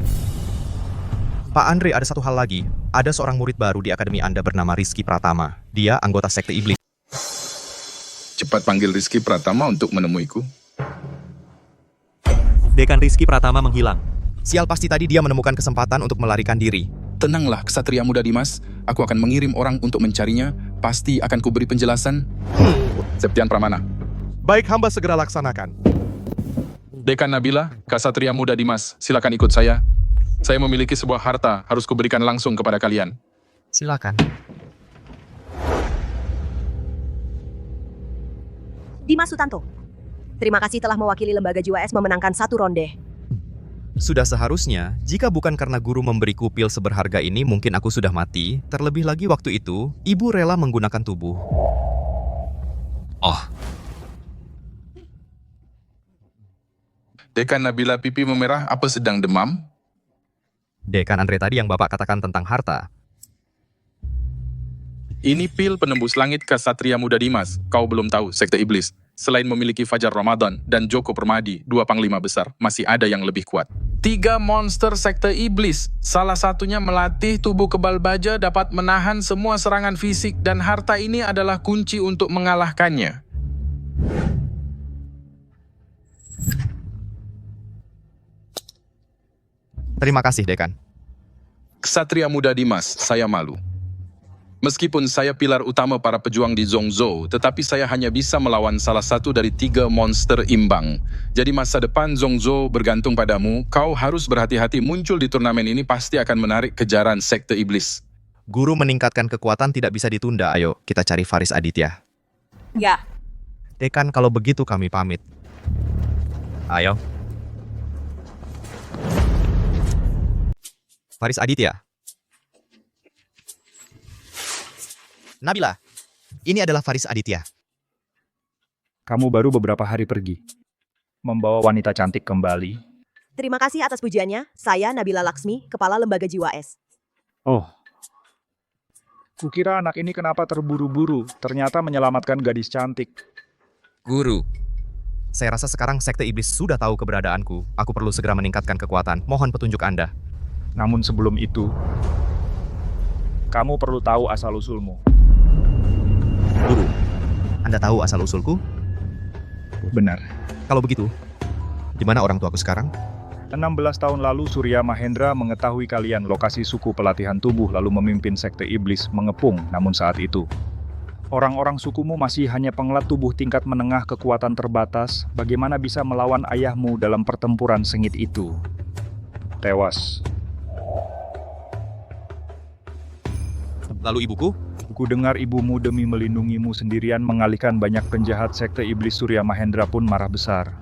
Pak Andre, ada satu hal lagi. Ada seorang murid baru di akademi Anda bernama Rizky Pratama. Dia anggota sekte iblis. Cepat panggil Rizky Pratama untuk menemuiku. Dekan Rizky Pratama menghilang. Sial, pasti tadi dia menemukan kesempatan untuk melarikan diri. Tenanglah, Ksatria Muda Dimas. Aku akan mengirim orang untuk mencarinya. Pasti akan kuberi penjelasan. Septian Pramana. Baik, hamba segera laksanakan. Dekan Nabila, Ksatria Muda Dimas, silakan ikut saya. Saya memiliki sebuah harta, harus kuberikan langsung kepada kalian. Silakan. Dimas Sutanto, terima kasih telah mewakili Lembaga Jiwa Es memenangkan 1 ronde. Sudah seharusnya, jika bukan karena guru memberiku pil seberharga ini, mungkin aku sudah mati. Terlebih lagi waktu itu, ibu rela menggunakan tubuh. Oh. Dekan Nabila pipi memerah, apa sedang demam? Dekan Andre tadi yang Bapak katakan tentang harta. Ini pil penembus langit Ksatria Muda Dimas. Kau belum tahu, sekte iblis. Selain memiliki Fajar Ramadan dan Joko Permadi, 2 panglima besar, masih ada yang lebih kuat. 3 monster sekte iblis. Salah satunya melatih tubuh kebal baja dapat menahan semua serangan fisik dan harta ini adalah kunci untuk mengalahkannya. Terima kasih, Dekan. Ksatria Muda Dimas, saya malu. Meskipun saya pilar utama para pejuang di Zhongzhou, tetapi saya hanya bisa melawan salah satu dari 3 monster imbang. Jadi masa depan Zhongzhou bergantung padamu. Kau harus berhati-hati, muncul di turnamen ini pasti akan menarik kejaran sekte iblis. Guru meningkatkan kekuatan tidak bisa ditunda. Ayo, kita cari Faris Aditya. Enggak. Dekan, kalau begitu kami pamit. Ayo. Faris Aditya. Nabila, ini adalah Faris Aditya. Kamu baru beberapa hari pergi. Membawa wanita cantik kembali. Terima kasih atas pujiannya. Saya Nabila Laksmi, Kepala Lembaga Jiwa Es. Oh. Kukira anak ini kenapa terburu-buru, ternyata menyelamatkan gadis cantik. Guru, saya rasa sekarang sekte iblis sudah tahu keberadaanku. Aku perlu segera meningkatkan kekuatan. Mohon petunjuk Anda. Namun sebelum itu, kamu perlu tahu asal-usulmu. Guru, Anda tahu asal-usulku? Benar. Kalau begitu, di mana orang tuaku sekarang? 16 tahun lalu Surya Mahendra mengetahui kalian lokasi suku pelatihan tubuh lalu memimpin sekte iblis mengepung. Namun saat itu, orang-orang sukumu masih hanya penglat tubuh tingkat menengah kekuatan terbatas. Bagaimana bisa melawan ayahmu dalam pertempuran sengit itu? Tewas. Lalu ibuku? Ku dengar ibumu demi melindungimu sendirian mengalihkan banyak penjahat sekte iblis. Surya Mahendra pun marah besar.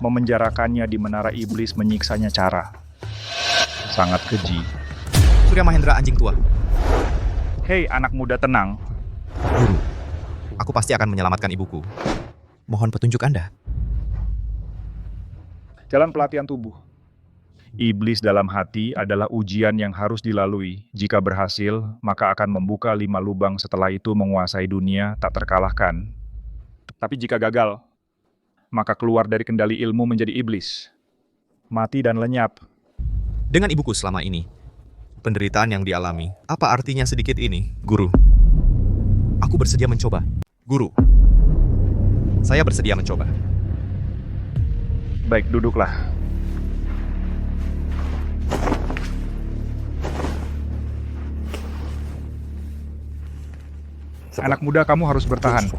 Memenjarakannya di menara iblis, menyiksanya cara sangat keji. Surya Mahendra anjing tua. Hei anak muda, tenang. Guru, aku pasti akan menyelamatkan ibuku. Mohon petunjuk Anda. Jalan pelatihan tubuh. Iblis dalam hati adalah ujian yang harus dilalui. Jika berhasil, maka akan membuka 5 lubang, setelah itu menguasai dunia tak terkalahkan. Tapi jika gagal, maka keluar dari kendali ilmu menjadi iblis. Mati dan lenyap. Dengan ibuku selama ini, penderitaan yang dialami, apa artinya sedikit ini, Guru? Aku bersedia mencoba. Guru, saya bersedia mencoba. Baik, duduklah. Anak muda, kamu harus bertahan.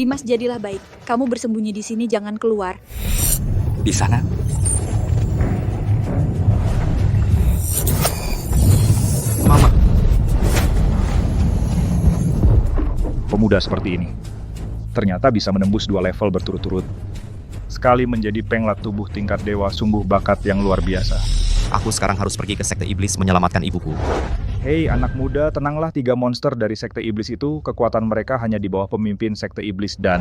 Dimas, jadilah baik. Kamu bersembunyi di sini, jangan keluar. Di sana? Mama. Pemuda seperti ini ternyata bisa menembus 2 level berturut-turut. Sekali menjadi penglat tubuh tingkat dewa, sungguh bakat yang luar biasa. Aku sekarang harus pergi ke sekte iblis menyelamatkan ibuku. Hei anak muda, tenanglah. 3 monster dari sekte iblis itu, kekuatan mereka hanya di bawah pemimpin sekte iblis dan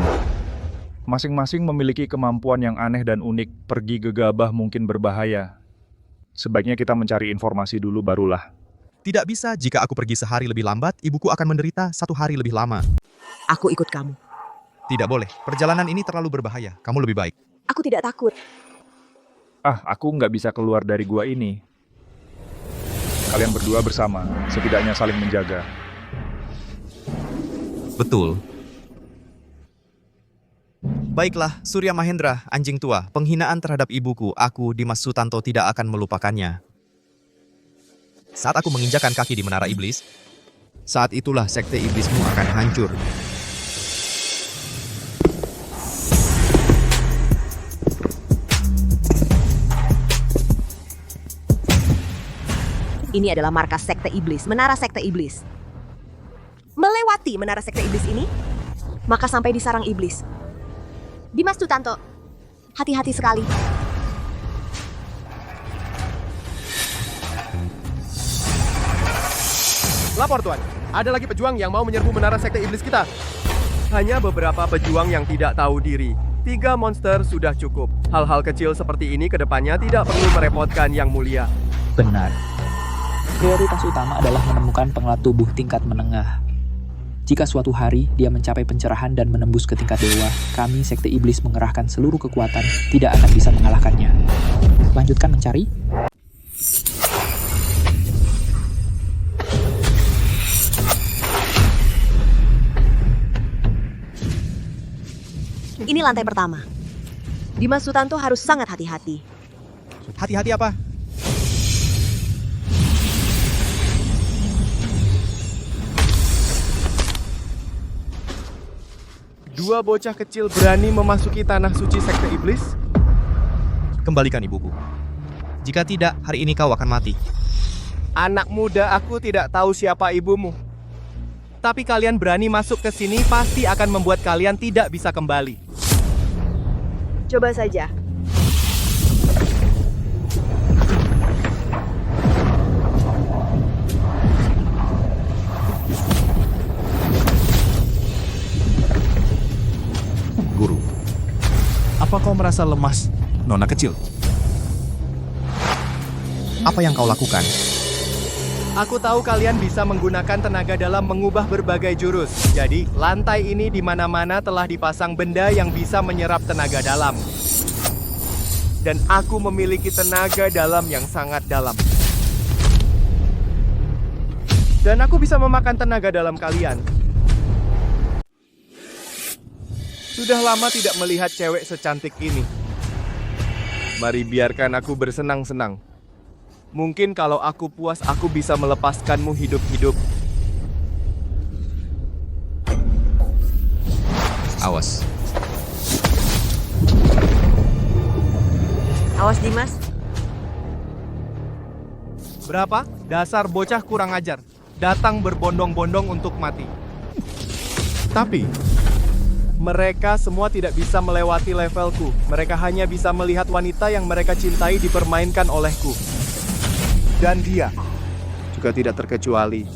masing-masing memiliki kemampuan yang aneh dan unik. Pergi gegabah mungkin berbahaya. Sebaiknya kita mencari informasi dulu barulah. Tidak bisa, jika aku pergi sehari lebih lambat, ibuku akan menderita 1 hari lebih lama. Aku ikut kamu. Tidak boleh, perjalanan ini terlalu berbahaya. Kamu lebih baik. Aku tidak takut. Aku nggak bisa keluar dari gua ini. Kalian berdua bersama, setidaknya saling menjaga. Betul. Baiklah, Surya Mahendra, anjing tua, penghinaan terhadap ibuku, aku, Dimas Sutanto, tidak akan melupakannya. Saat aku menginjakan kaki di menara iblis, saat itulah sekte iblismu akan hancur. Ini adalah markas sekte iblis, menara sekte iblis. Melewati menara sekte iblis ini, maka sampai di sarang iblis. Dimas Sutanto, hati-hati sekali. Lapor Tuan, ada lagi pejuang yang mau menyerbu menara sekte iblis kita. Hanya beberapa pejuang yang tidak tahu diri. 3 monster sudah cukup. Hal-hal kecil seperti ini kedepannya tidak perlu merepotkan yang mulia. Benar. Prioritas utama adalah menemukan penglat tubuh tingkat menengah. Jika suatu hari dia mencapai pencerahan dan menembus ke tingkat dewa, kami sekte iblis mengerahkan seluruh kekuatan, tidak akan bisa mengalahkannya. Lanjutkan mencari. Ini lantai pertama. Dimas Sutanto harus sangat hati-hati. Hati-hati apa? Dua bocah kecil berani memasuki tanah suci sekte iblis? Kembalikan ibuku. Jika tidak, hari ini kau akan mati. Anak muda, aku tidak tahu siapa ibumu. Tapi kalian berani masuk ke sini pasti akan membuat kalian tidak bisa kembali. Coba saja. Guru, apa kau merasa lemas, nona kecil? Apa yang kau lakukan? Aku tahu kalian bisa menggunakan tenaga dalam mengubah berbagai jurus. Jadi, lantai ini di mana-mana telah dipasang benda yang bisa menyerap tenaga dalam. Dan aku memiliki tenaga dalam yang sangat dalam. Dan aku bisa memakan tenaga dalam kalian. Sudah lama tidak melihat cewek secantik ini. Mari biarkan aku bersenang-senang. Mungkin kalau aku puas, aku bisa melepaskanmu hidup-hidup. Awas. Awas Dimas. Berapa? Dasar bocah kurang ajar. Datang berbondong-bondong untuk mati. Tapi mereka semua tidak bisa melewati levelku. Mereka hanya bisa melihat wanita yang mereka cintai dipermainkan olehku. Dan dia juga tidak terkecuali.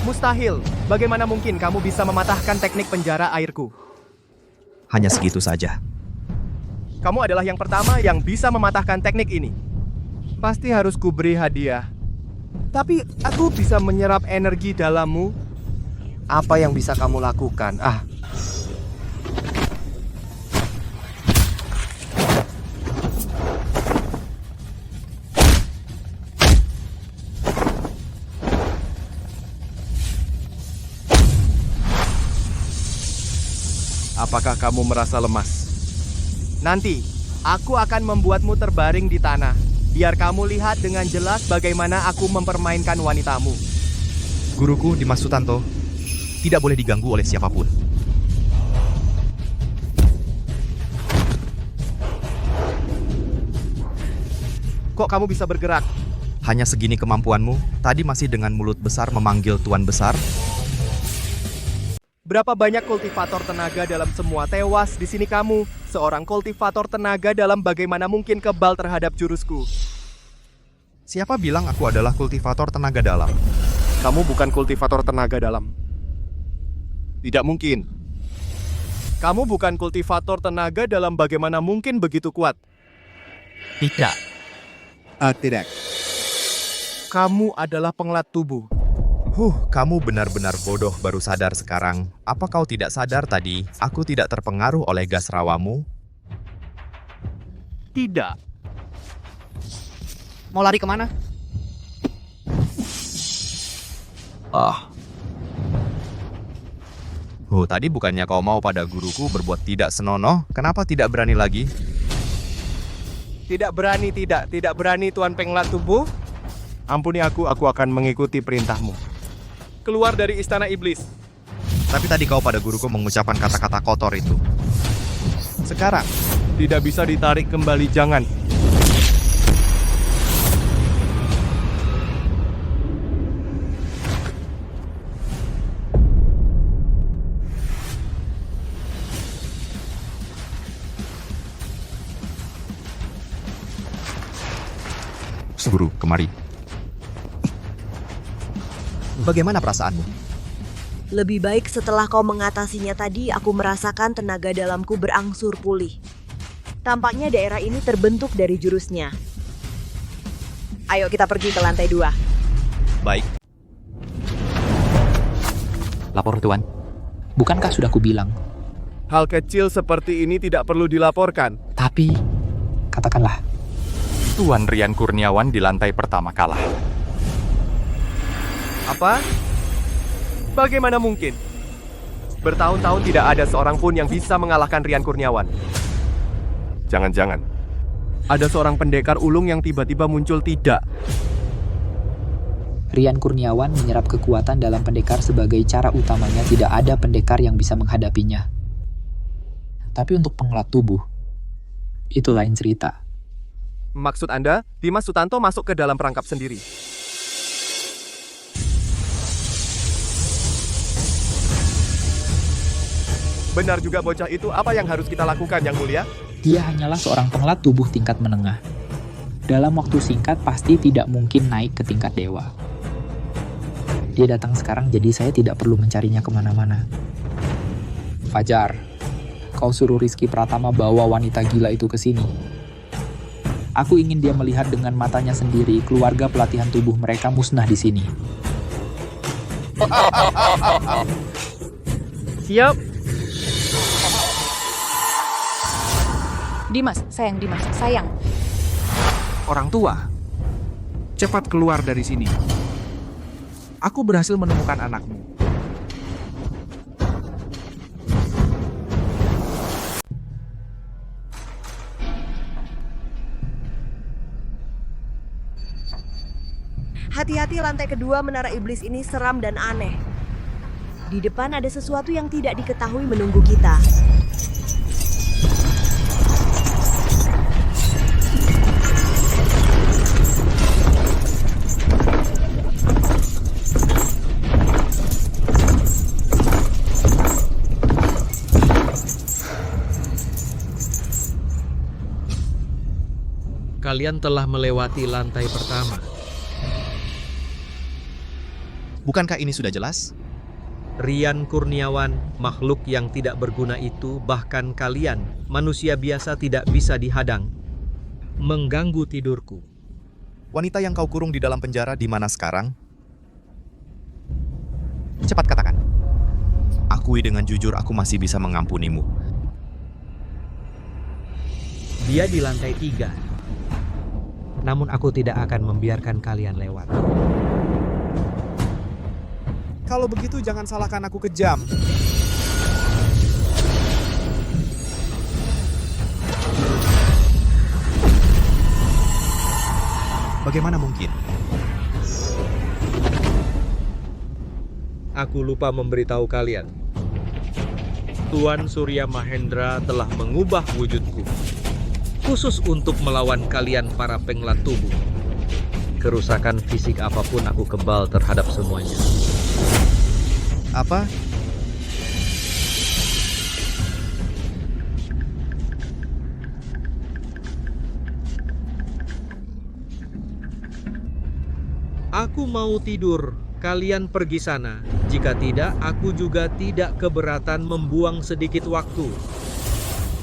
Mustahil. Bagaimana mungkin kamu bisa mematahkan teknik penjara airku? Hanya segitu saja. Kamu adalah yang pertama yang bisa mematahkan teknik ini. Pasti harus kuberi hadiah. Tapi aku bisa menyerap energi dalammu. Apa yang bisa kamu lakukan? Apakah kamu merasa lemas? Nanti, aku akan membuatmu terbaring di tanah. Biar kamu lihat dengan jelas bagaimana aku mempermainkan wanitamu. Guruku Dimas Sutanto tidak boleh diganggu oleh siapapun. Kok kamu bisa bergerak? Hanya segini kemampuanmu, tadi masih dengan mulut besar memanggil Tuan Besar. Berapa banyak kultivator tenaga dalam semua tewas di sini kamu? Seorang kultivator tenaga dalam bagaimana mungkin kebal terhadap jurusku? Siapa bilang aku adalah kultivator tenaga dalam? Kamu bukan kultivator tenaga dalam. Tidak mungkin. Kamu bukan kultivator tenaga dalam bagaimana mungkin begitu kuat? Tidak. Tidak. Kamu adalah pengelat tubuh. Kamu benar-benar bodoh baru sadar sekarang. Apa kau tidak sadar tadi, aku tidak terpengaruh oleh gas rawamu? Tidak. Mau lari kemana? Tadi bukannya kau mau pada guruku berbuat tidak senonoh, kenapa tidak berani lagi? Tidak berani Tuan Pengelat Tubuh. Ampuni aku akan mengikuti perintahmu. Keluar dari istana iblis. Tapi tadi kau pada guruku mengucapkan kata-kata kotor itu. Sekarang, tidak bisa ditarik kembali, jangan. Guru, kemari. Bagaimana perasaanmu? Lebih baik setelah kau mengatasinya tadi, aku merasakan tenaga dalamku berangsur pulih. Tampaknya daerah ini terbentuk dari jurusnya. Ayo kita pergi ke lantai 2. Baik. Lapor Tuan. Bukankah sudah kubilang? Hal kecil seperti ini tidak perlu dilaporkan. Tapi, katakanlah. Tuan Rian Kurniawan di lantai pertama kalah. Apa? Bagaimana mungkin? Bertahun-tahun tidak ada seorang pun yang bisa mengalahkan Rian Kurniawan. Jangan-jangan ada seorang pendekar ulung yang tiba-tiba muncul, tidak? Rian Kurniawan menyerap kekuatan dalam pendekar sebagai cara utamanya, tidak ada pendekar yang bisa menghadapinya. Tapi untuk pengelat tubuh, itu lain cerita. Maksud Anda, Dimas Sutanto masuk ke dalam perangkap sendiri? Benar juga bocah itu, apa yang harus kita lakukan, Yang Mulia? Dia hanyalah seorang pengelat tubuh tingkat menengah. Dalam waktu singkat pasti tidak mungkin naik ke tingkat dewa. Dia datang sekarang, jadi saya tidak perlu mencarinya kemana-mana. Fajar, kau suruh Rizky Pratama bawa wanita gila itu ke sini. Aku ingin dia melihat dengan matanya sendiri keluarga pelatihan tubuh mereka musnah di sini. Siap. Dimas, sayang. Orang tua, cepat keluar dari sini. Aku berhasil menemukan anakmu. Hati-hati, lantai kedua menara iblis ini seram dan aneh. Di depan ada sesuatu yang tidak diketahui menunggu kita. Kalian telah melewati lantai pertama. Bukankah ini sudah jelas? Rian Kurniawan, makhluk yang tidak berguna itu, bahkan kalian, manusia biasa tidak bisa dihadang. Mengganggu tidurku. Wanita yang kau kurung di dalam penjara di mana sekarang? Cepat katakan. Akui dengan jujur, aku masih bisa mengampunimu. Dia di lantai 3. Namun aku tidak akan membiarkan kalian lewat. Kalau begitu jangan salahkan aku kejam. Bagaimana mungkin? Aku lupa memberitahu kalian. Tuan Surya Mahendra telah mengubah wujudku. Khusus untuk melawan kalian para penglat tubuh. Kerusakan fisik apapun aku kebal terhadap semuanya. Apa? Aku mau tidur. Kalian pergi sana. Jika tidak, aku juga tidak keberatan membuang sedikit waktu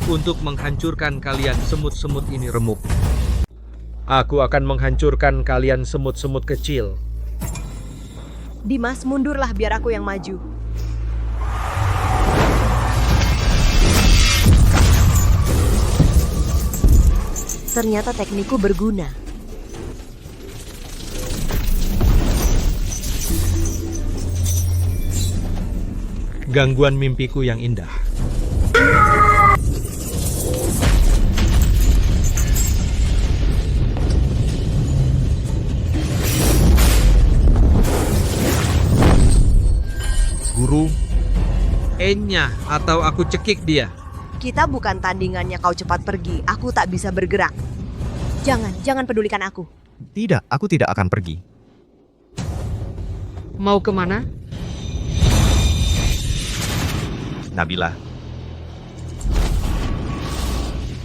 untuk menghancurkan kalian semut-semut ini remuk. Aku akan menghancurkan kalian semut-semut kecil. Dimas, mundurlah biar aku yang maju. Ternyata teknikku berguna. Gangguan mimpiku yang indah. Guru, Enya atau aku cekik dia. Kita bukan tandingannya kau cepat pergi. Aku tak bisa bergerak. Jangan pedulikan aku. tidak, aku tidak akan pergi. Mau kemana? Nabila,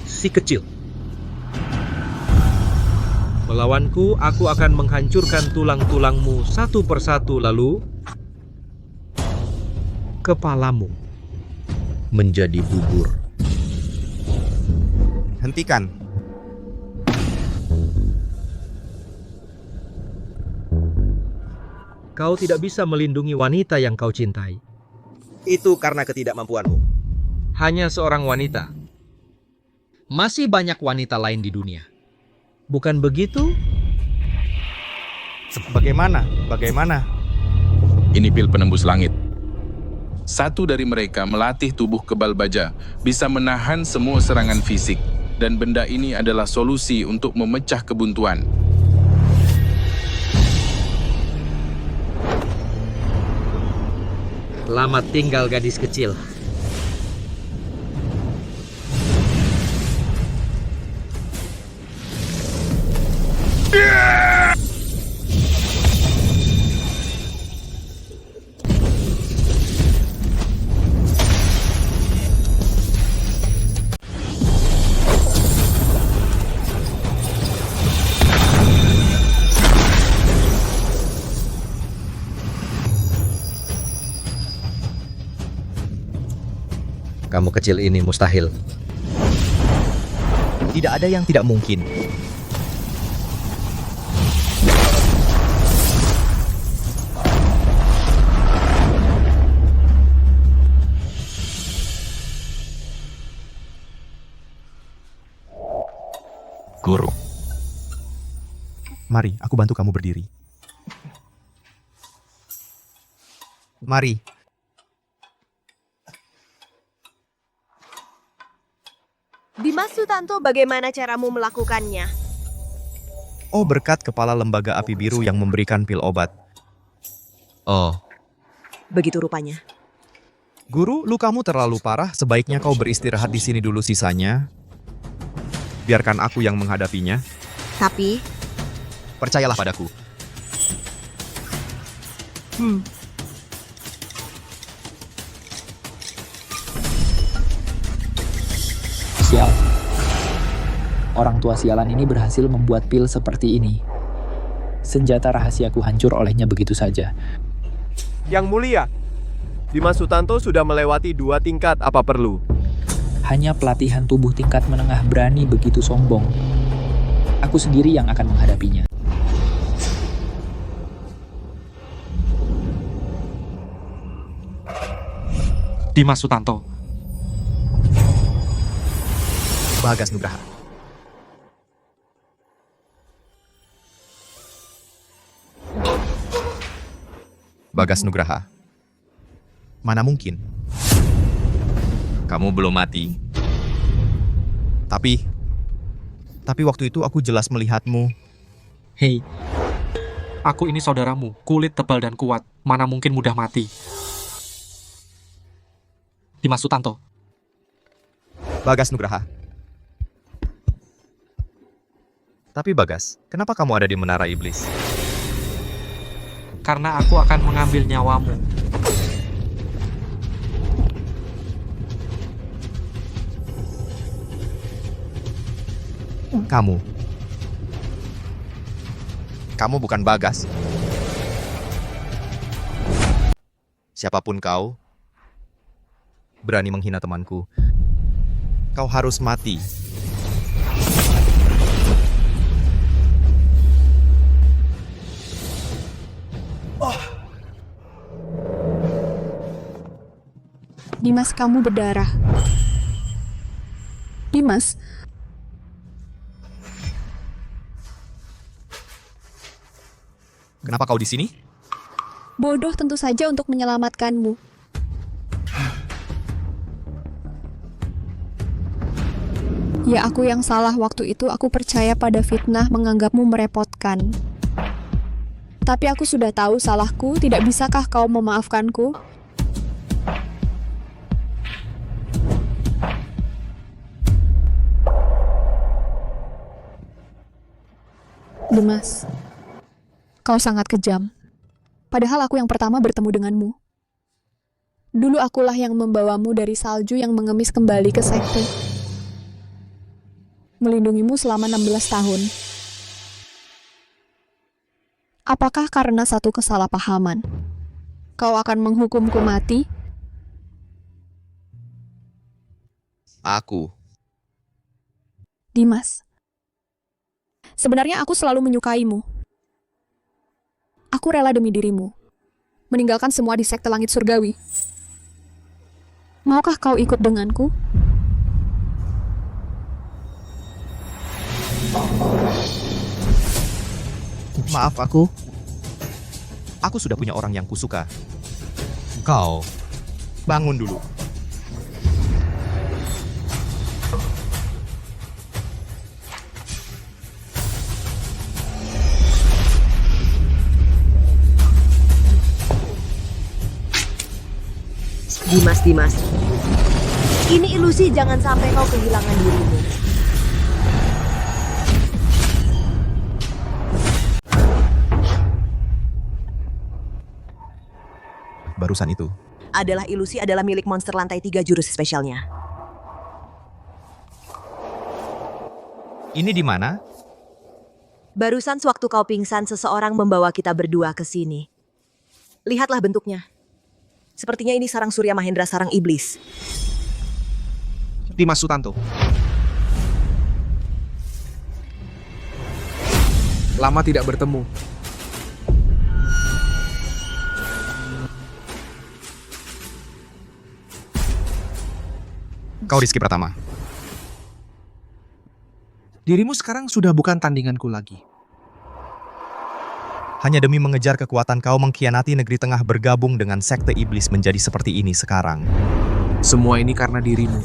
Si kecil. Melawanku, aku akan menghancurkan tulang-tulangmu satu persatu, lalu kepalamu menjadi bubur. hentikan. Kau tidak bisa melindungi wanita yang kau cintai. Itu karena ketidakmampuanmu. Hanya seorang wanita. Masih banyak wanita lain di dunia. Bukan begitu? Bagaimana? Ini pil penembus langit. Satu dari mereka melatih tubuh kebal baja, bisa menahan semua serangan fisik, dan benda ini adalah solusi untuk memecah kebuntuan. Selamat tinggal gadis kecil. Kamu kecil ini mustahil. Tidak ada yang tidak mungkin. Guru. Mari, aku bantu kamu berdiri. Mari. Dimas Sutanto, bagaimana caramu melakukannya? Oh, berkat kepala lembaga api biru yang memberikan pil obat. Oh. Begitu rupanya. Guru, lukamu terlalu parah. Sebaiknya kau beristirahat di sini dulu sisanya. Biarkan aku yang menghadapinya. Tapi, percayalah padaku. Sial. Orang tua sialan ini berhasil membuat pil seperti ini. Senjata rahasiaku hancur olehnya begitu saja. Yang mulia, Dimas Sutanto sudah melewati 2 tingkat, apa perlu? Hanya pelatihan tubuh tingkat menengah berani begitu sombong. Aku sendiri yang akan menghadapinya. Dimas Sutanto. Bagas Nugraha. Bagas Nugraha. Mana mungkin? Kamu belum mati. Tapi waktu itu aku jelas melihatmu. Hei, aku ini saudaramu, kulit tebal dan kuat, mana mungkin mudah mati. Dimas Sutanto. Bagas Nugraha. Tapi Bagas, kenapa kamu ada di Menara Iblis? Karena aku akan mengambil nyawamu. Kamu bukan Bagas. Siapapun kau, berani menghina temanku, kau harus mati. Dimas, kamu berdarah. Dimas. Kenapa kau di sini? Bodoh tentu saja untuk menyelamatkanmu. Ya, aku yang salah waktu itu. Aku percaya pada fitnah, menganggapmu merepotkan. Tapi aku sudah tahu salahku. Tidak bisakah kau memaafkanku? Dimas, kau sangat kejam. Padahal aku yang pertama bertemu denganmu. Dulu akulah yang membawamu dari salju yang mengemis kembali ke sekte. Melindungimu selama 16 tahun. Apakah karena satu kesalahpahaman, kau akan menghukumku mati? Aku. Dimas, sebenarnya aku selalu menyukaimu. Aku rela demi dirimu, meninggalkan semua di sekte langit surgawi. Maukah kau ikut denganku? Maaf aku. Aku sudah punya orang yang kusuka. Kau, bangun dulu. Dimas. Ini ilusi, jangan sampai kau kehilangan dirimu. Barusan itu Adalah ilusi, adalah milik monster lantai 3 jurus spesialnya. Ini di mana? Barusan sewaktu kau pingsan, seseorang membawa kita berdua ke sini. Lihatlah bentuknya. Sepertinya ini sarang Surya Mahendra, sarang iblis. Dimas Sutanto. Lama tidak bertemu. Kau Rizky Pratama. Dirimu sekarang sudah bukan tandinganku lagi. Hanya demi mengejar kekuatan kau mengkhianati negeri tengah, bergabung dengan sekte iblis menjadi seperti ini sekarang. Semua ini karena dirimu.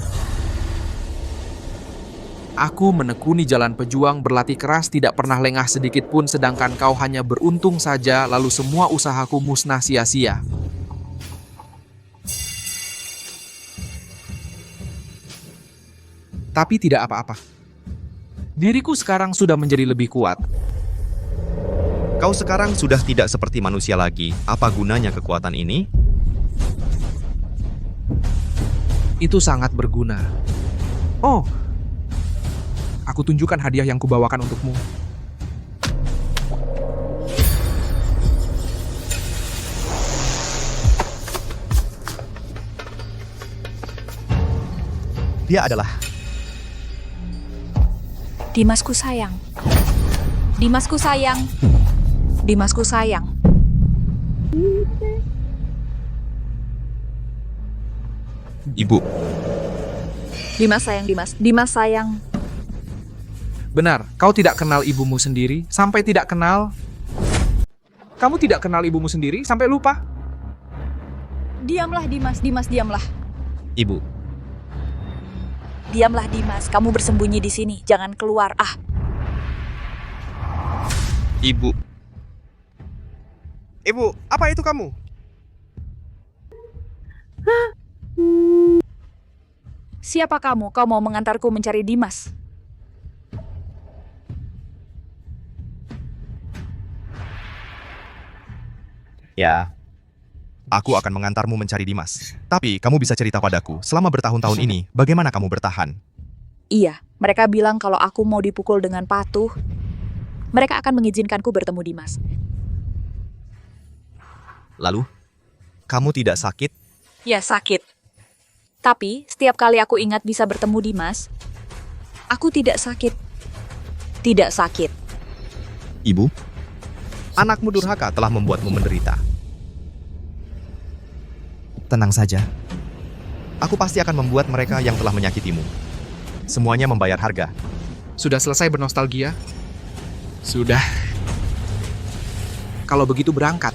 Aku menekuni jalan pejuang, berlatih keras, tidak pernah lengah sedikit pun, sedangkan kau hanya beruntung saja, lalu semua usahaku musnah sia-sia. Tapi tidak apa-apa. Diriku sekarang sudah menjadi lebih kuat. Kau sekarang sudah tidak seperti manusia lagi. Apa gunanya kekuatan ini? Itu sangat berguna. Oh, aku tunjukkan hadiah yang kubawakan untukmu. Dia adalah Dimasku sayang. Dimasku sayang. Dimasku sayang. Ibu. Dimas sayang, Dimas. Dimas sayang. Benar, kau tidak kenal ibumu sendiri, sampai tidak kenal. Kamu tidak kenal ibumu sendiri, sampai lupa. Diamlah, Dimas. Dimas, diamlah. Ibu. Diamlah, Dimas. Kamu bersembunyi di sini. Jangan keluar. Ibu. Ibu, apa itu kamu? Siapa kamu? Kau mau mengantarku mencari Dimas? Ya. Aku akan mengantarmu mencari Dimas. Tapi kamu bisa cerita padaku, selama bertahun-tahun ini, bagaimana kamu bertahan? Iya, mereka bilang kalau aku mau dipukul dengan patuh, mereka akan mengizinkanku bertemu Dimas. Lalu, kamu tidak sakit? Ya, sakit. Tapi, setiap kali aku ingat bisa bertemu Dimas, aku tidak sakit. Tidak sakit. Ibu, anakmu durhaka telah membuatmu menderita. Tenang saja. Aku pasti akan membuat mereka yang telah menyakitimu. Semuanya membayar harga. Sudah selesai bernostalgia? Sudah. Kalau begitu berangkat.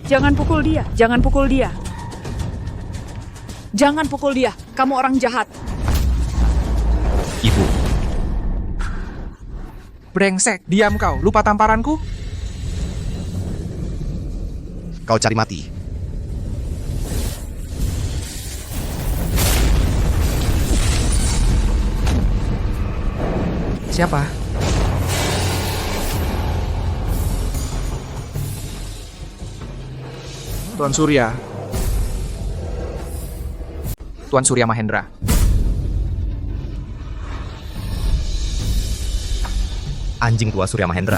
Jangan pukul dia, jangan pukul dia. Jangan pukul dia, kamu orang jahat. Ibu. Brengsek, diam kau. Lupa tamparanku? Kau cari mati. Siapa? Tuan Surya. Tuan Surya Mahendra. Anjing tua Surya Mahendra.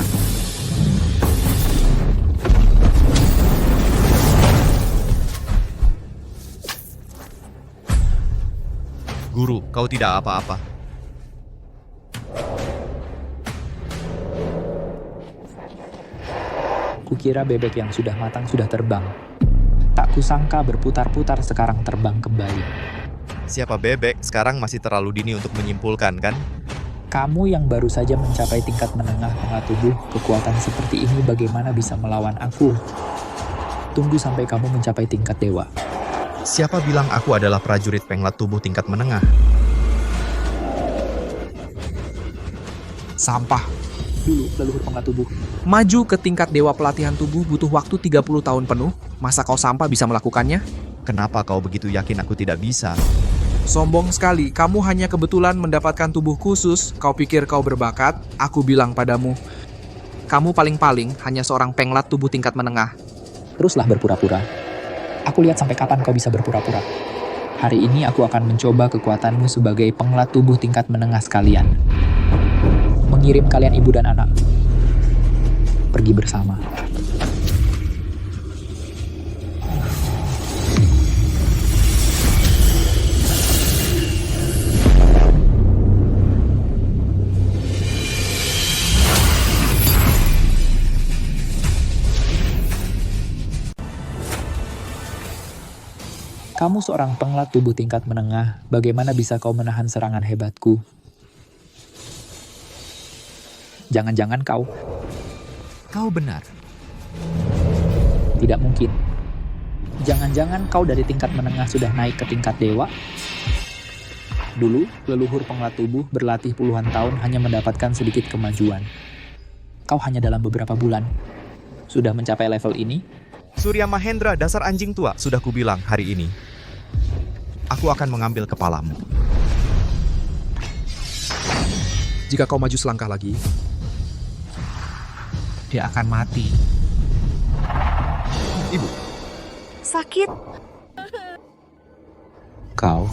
Guru, kau tidak apa-apa. Kukira bebek yang sudah matang sudah terbang. Tak kusangka berputar-putar sekarang terbang kembali. Siapa bebek sekarang masih terlalu dini untuk menyimpulkan, kan? Kamu yang baru saja mencapai tingkat menengah penglat tubuh, kekuatan seperti ini bagaimana bisa melawan aku? Tunggu sampai kamu mencapai tingkat dewa. Siapa bilang aku adalah prajurit penglat tubuh tingkat menengah? Sampah. Dulu, leluhur penglat tubuh. Maju ke tingkat dewa pelatihan tubuh butuh waktu 30 tahun penuh. Masa kau sampah bisa melakukannya? Kenapa kau begitu yakin aku tidak bisa? Sombong sekali, kamu hanya kebetulan mendapatkan tubuh khusus. Kau pikir kau berbakat? Aku bilang padamu, kamu paling-paling hanya seorang penglat tubuh tingkat menengah. Teruslah berpura-pura. Aku lihat sampai kapan kau bisa berpura-pura. Hari ini aku akan mencoba kekuatanmu sebagai penglat tubuh tingkat menengah sekalian. Mengirim kalian ibu dan anak. Pergi bersama. Kamu seorang penglat tubuh tingkat menengah, bagaimana bisa kau menahan serangan hebatku? Jangan-jangan kau... Kau benar. Tidak mungkin. Jangan-jangan kau dari tingkat menengah sudah naik ke tingkat dewa? Dulu, leluhur penglat tubuh berlatih puluhan tahun hanya mendapatkan sedikit kemajuan. Kau hanya dalam beberapa bulan sudah mencapai level ini? Surya Mahendra, dasar anjing tua, sudah kubilang hari ini. Aku akan mengambil kepalamu. Jika kau maju selangkah lagi, dia akan mati. Ibu. Sakit. Kau.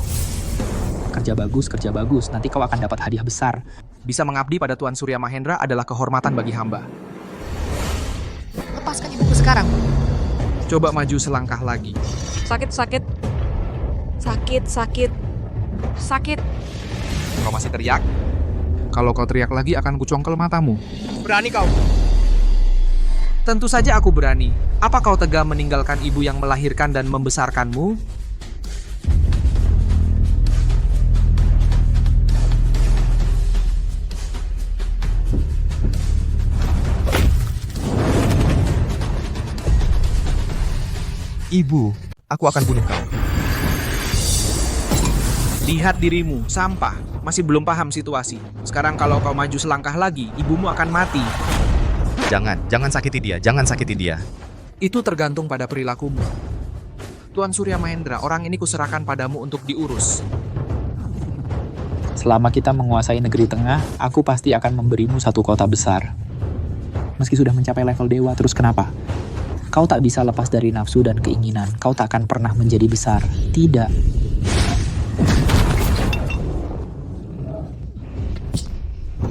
Kerja bagus. Nanti kau akan dapat hadiah besar. Bisa mengabdi pada Tuan Surya Mahendra adalah kehormatan bagi hamba. Lepaskan ibuku sekarang. Coba maju selangkah lagi. Sakit. Kau masih teriak? Kalau kau teriak lagi akan kucongkel matamu. Berani kau? Tentu saja aku berani. Apa kau tega meninggalkan ibu yang melahirkan dan membesarkanmu? Ibu, aku akan bunuh kau. Lihat dirimu, sampah. Masih belum paham situasi. Sekarang kalau kau maju selangkah lagi, ibumu akan mati. Jangan sakiti dia, jangan sakiti dia. Itu tergantung pada perilakumu. Tuan Surya Mahendra, orang ini kuserahkan padamu untuk diurus. Selama kita menguasai negeri tengah, aku pasti akan memberimu satu kota besar. Meski sudah mencapai level dewa, terus kenapa? Kau tak bisa lepas dari nafsu dan keinginan. Kau tak akan pernah menjadi besar. Tidak.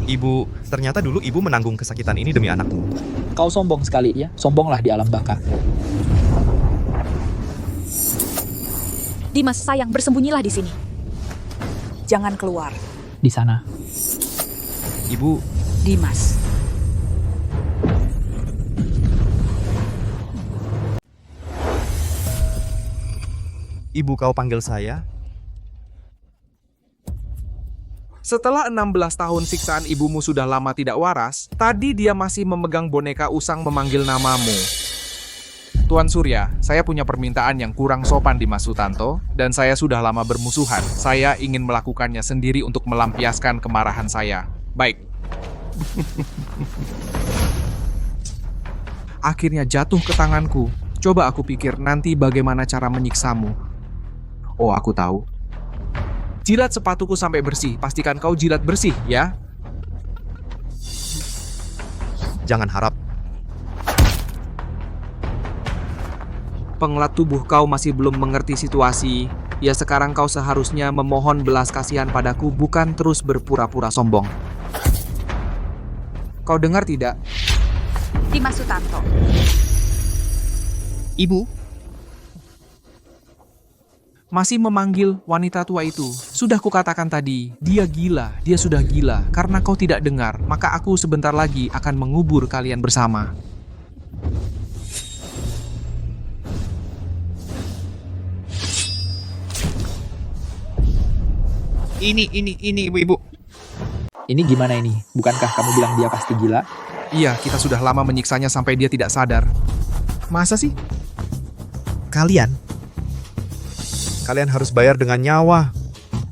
Ibu, ternyata dulu ibu menanggung kesakitan ini demi anakmu. Kau sombong sekali ya. Sombonglah di alam baka. Dimas, sayang, bersembunyilah di sini. Jangan keluar. Di sana. Ibu. Dimas. Ibu, kau panggil saya? Setelah 16 tahun siksaan ibumu sudah lama tidak waras, tadi dia masih memegang boneka usang memanggil namamu. Tuan Surya, saya punya permintaan yang kurang sopan di Mas Sutanto, dan saya sudah lama bermusuhan. Saya ingin melakukannya sendiri untuk melampiaskan kemarahan saya. Baik. Akhirnya jatuh ke tanganku. Coba aku pikir nanti bagaimana cara menyiksamu. Oh, aku tahu. Jilat sepatuku sampai bersih. Pastikan kau jilat bersih, ya. Jangan harap. Penglat tubuh kau masih belum mengerti situasi. Ya sekarang kau seharusnya memohon belas kasihan padaku, bukan terus berpura-pura sombong. Kau dengar tidak? Dimas Sutanto. Ibu. Masih memanggil wanita tua itu. Sudah kukatakan tadi, dia gila, dia sudah gila. Karena kau tidak dengar, maka aku sebentar lagi akan mengubur kalian bersama. Ini ibu. Ini gimana ini? Bukankah kamu bilang dia pasti gila? Iya, kita sudah lama menyiksanya sampai dia tidak sadar. Masa sih? Kalian harus bayar dengan nyawa.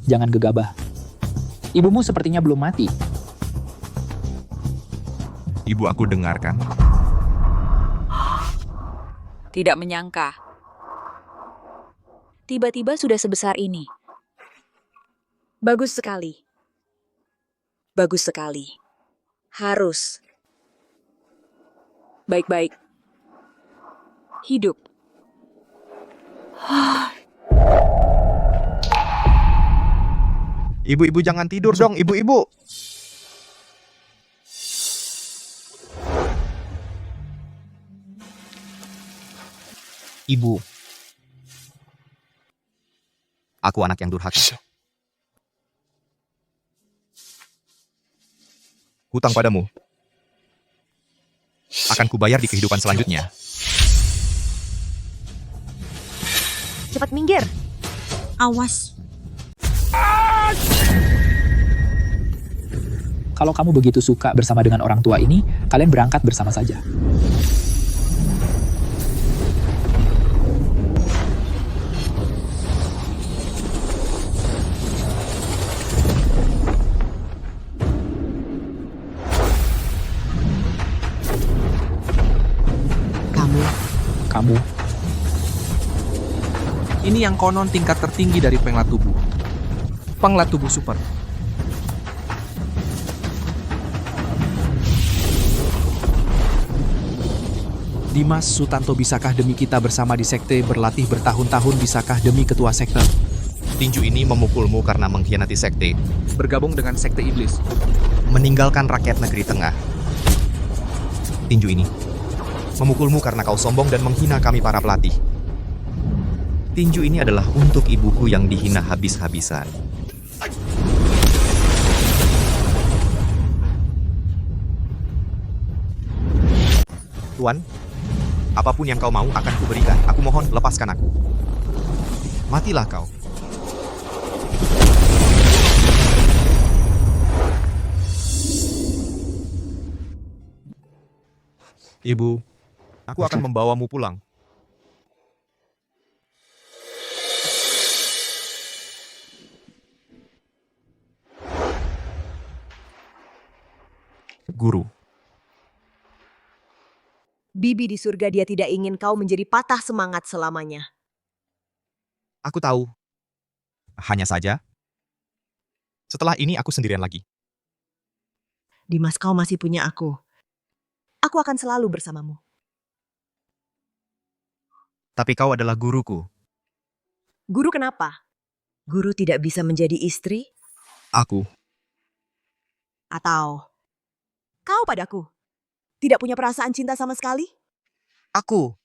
Jangan gegabah. Ibumu sepertinya belum mati. Ibu, aku dengarkan. Tidak menyangka. Tiba-tiba sudah sebesar ini. Bagus sekali. Bagus sekali. Harus. Baik-baik. Hidup. Ibu-ibu jangan tidur dong, ibu-ibu. Ibu. Aku anak yang durhaka. Hutang padamu akan kubayar di kehidupan selanjutnya. Cepat minggir. Awas. Kalau kamu begitu suka bersama dengan orang tua ini, kalian berangkat bersama saja. Kamu. Ini yang konon tingkat tertinggi dari penglat tubuh. Penglat tubuh super. Dimas Sutanto, bisakah demi kita bersama di sekte berlatih bertahun-tahun, bisakah demi ketua sekte? Tinju ini memukulmu karena mengkhianati sekte. Bergabung dengan sekte iblis. Meninggalkan rakyat negeri tengah. Tinju ini memukulmu karena kau sombong dan menghina kami para pelatih. Tinju ini adalah untuk ibuku yang dihina habis-habisan. Tuan, apapun yang kau mau akan kuberikan. Aku mohon, lepaskan aku. Matilah kau. Ibu, aku akan membawamu pulang. Guru. Bibi di surga dia tidak ingin kau menjadi patah semangat selamanya. Aku tahu. Hanya saja, setelah ini aku sendirian lagi. Dimas, kau masih punya aku. Aku akan selalu bersamamu. Tapi kau adalah guruku. Guru kenapa? Guru tidak bisa menjadi istri? Aku. Atau kau padaku? Tidak punya perasaan cinta sama sekali? Aku.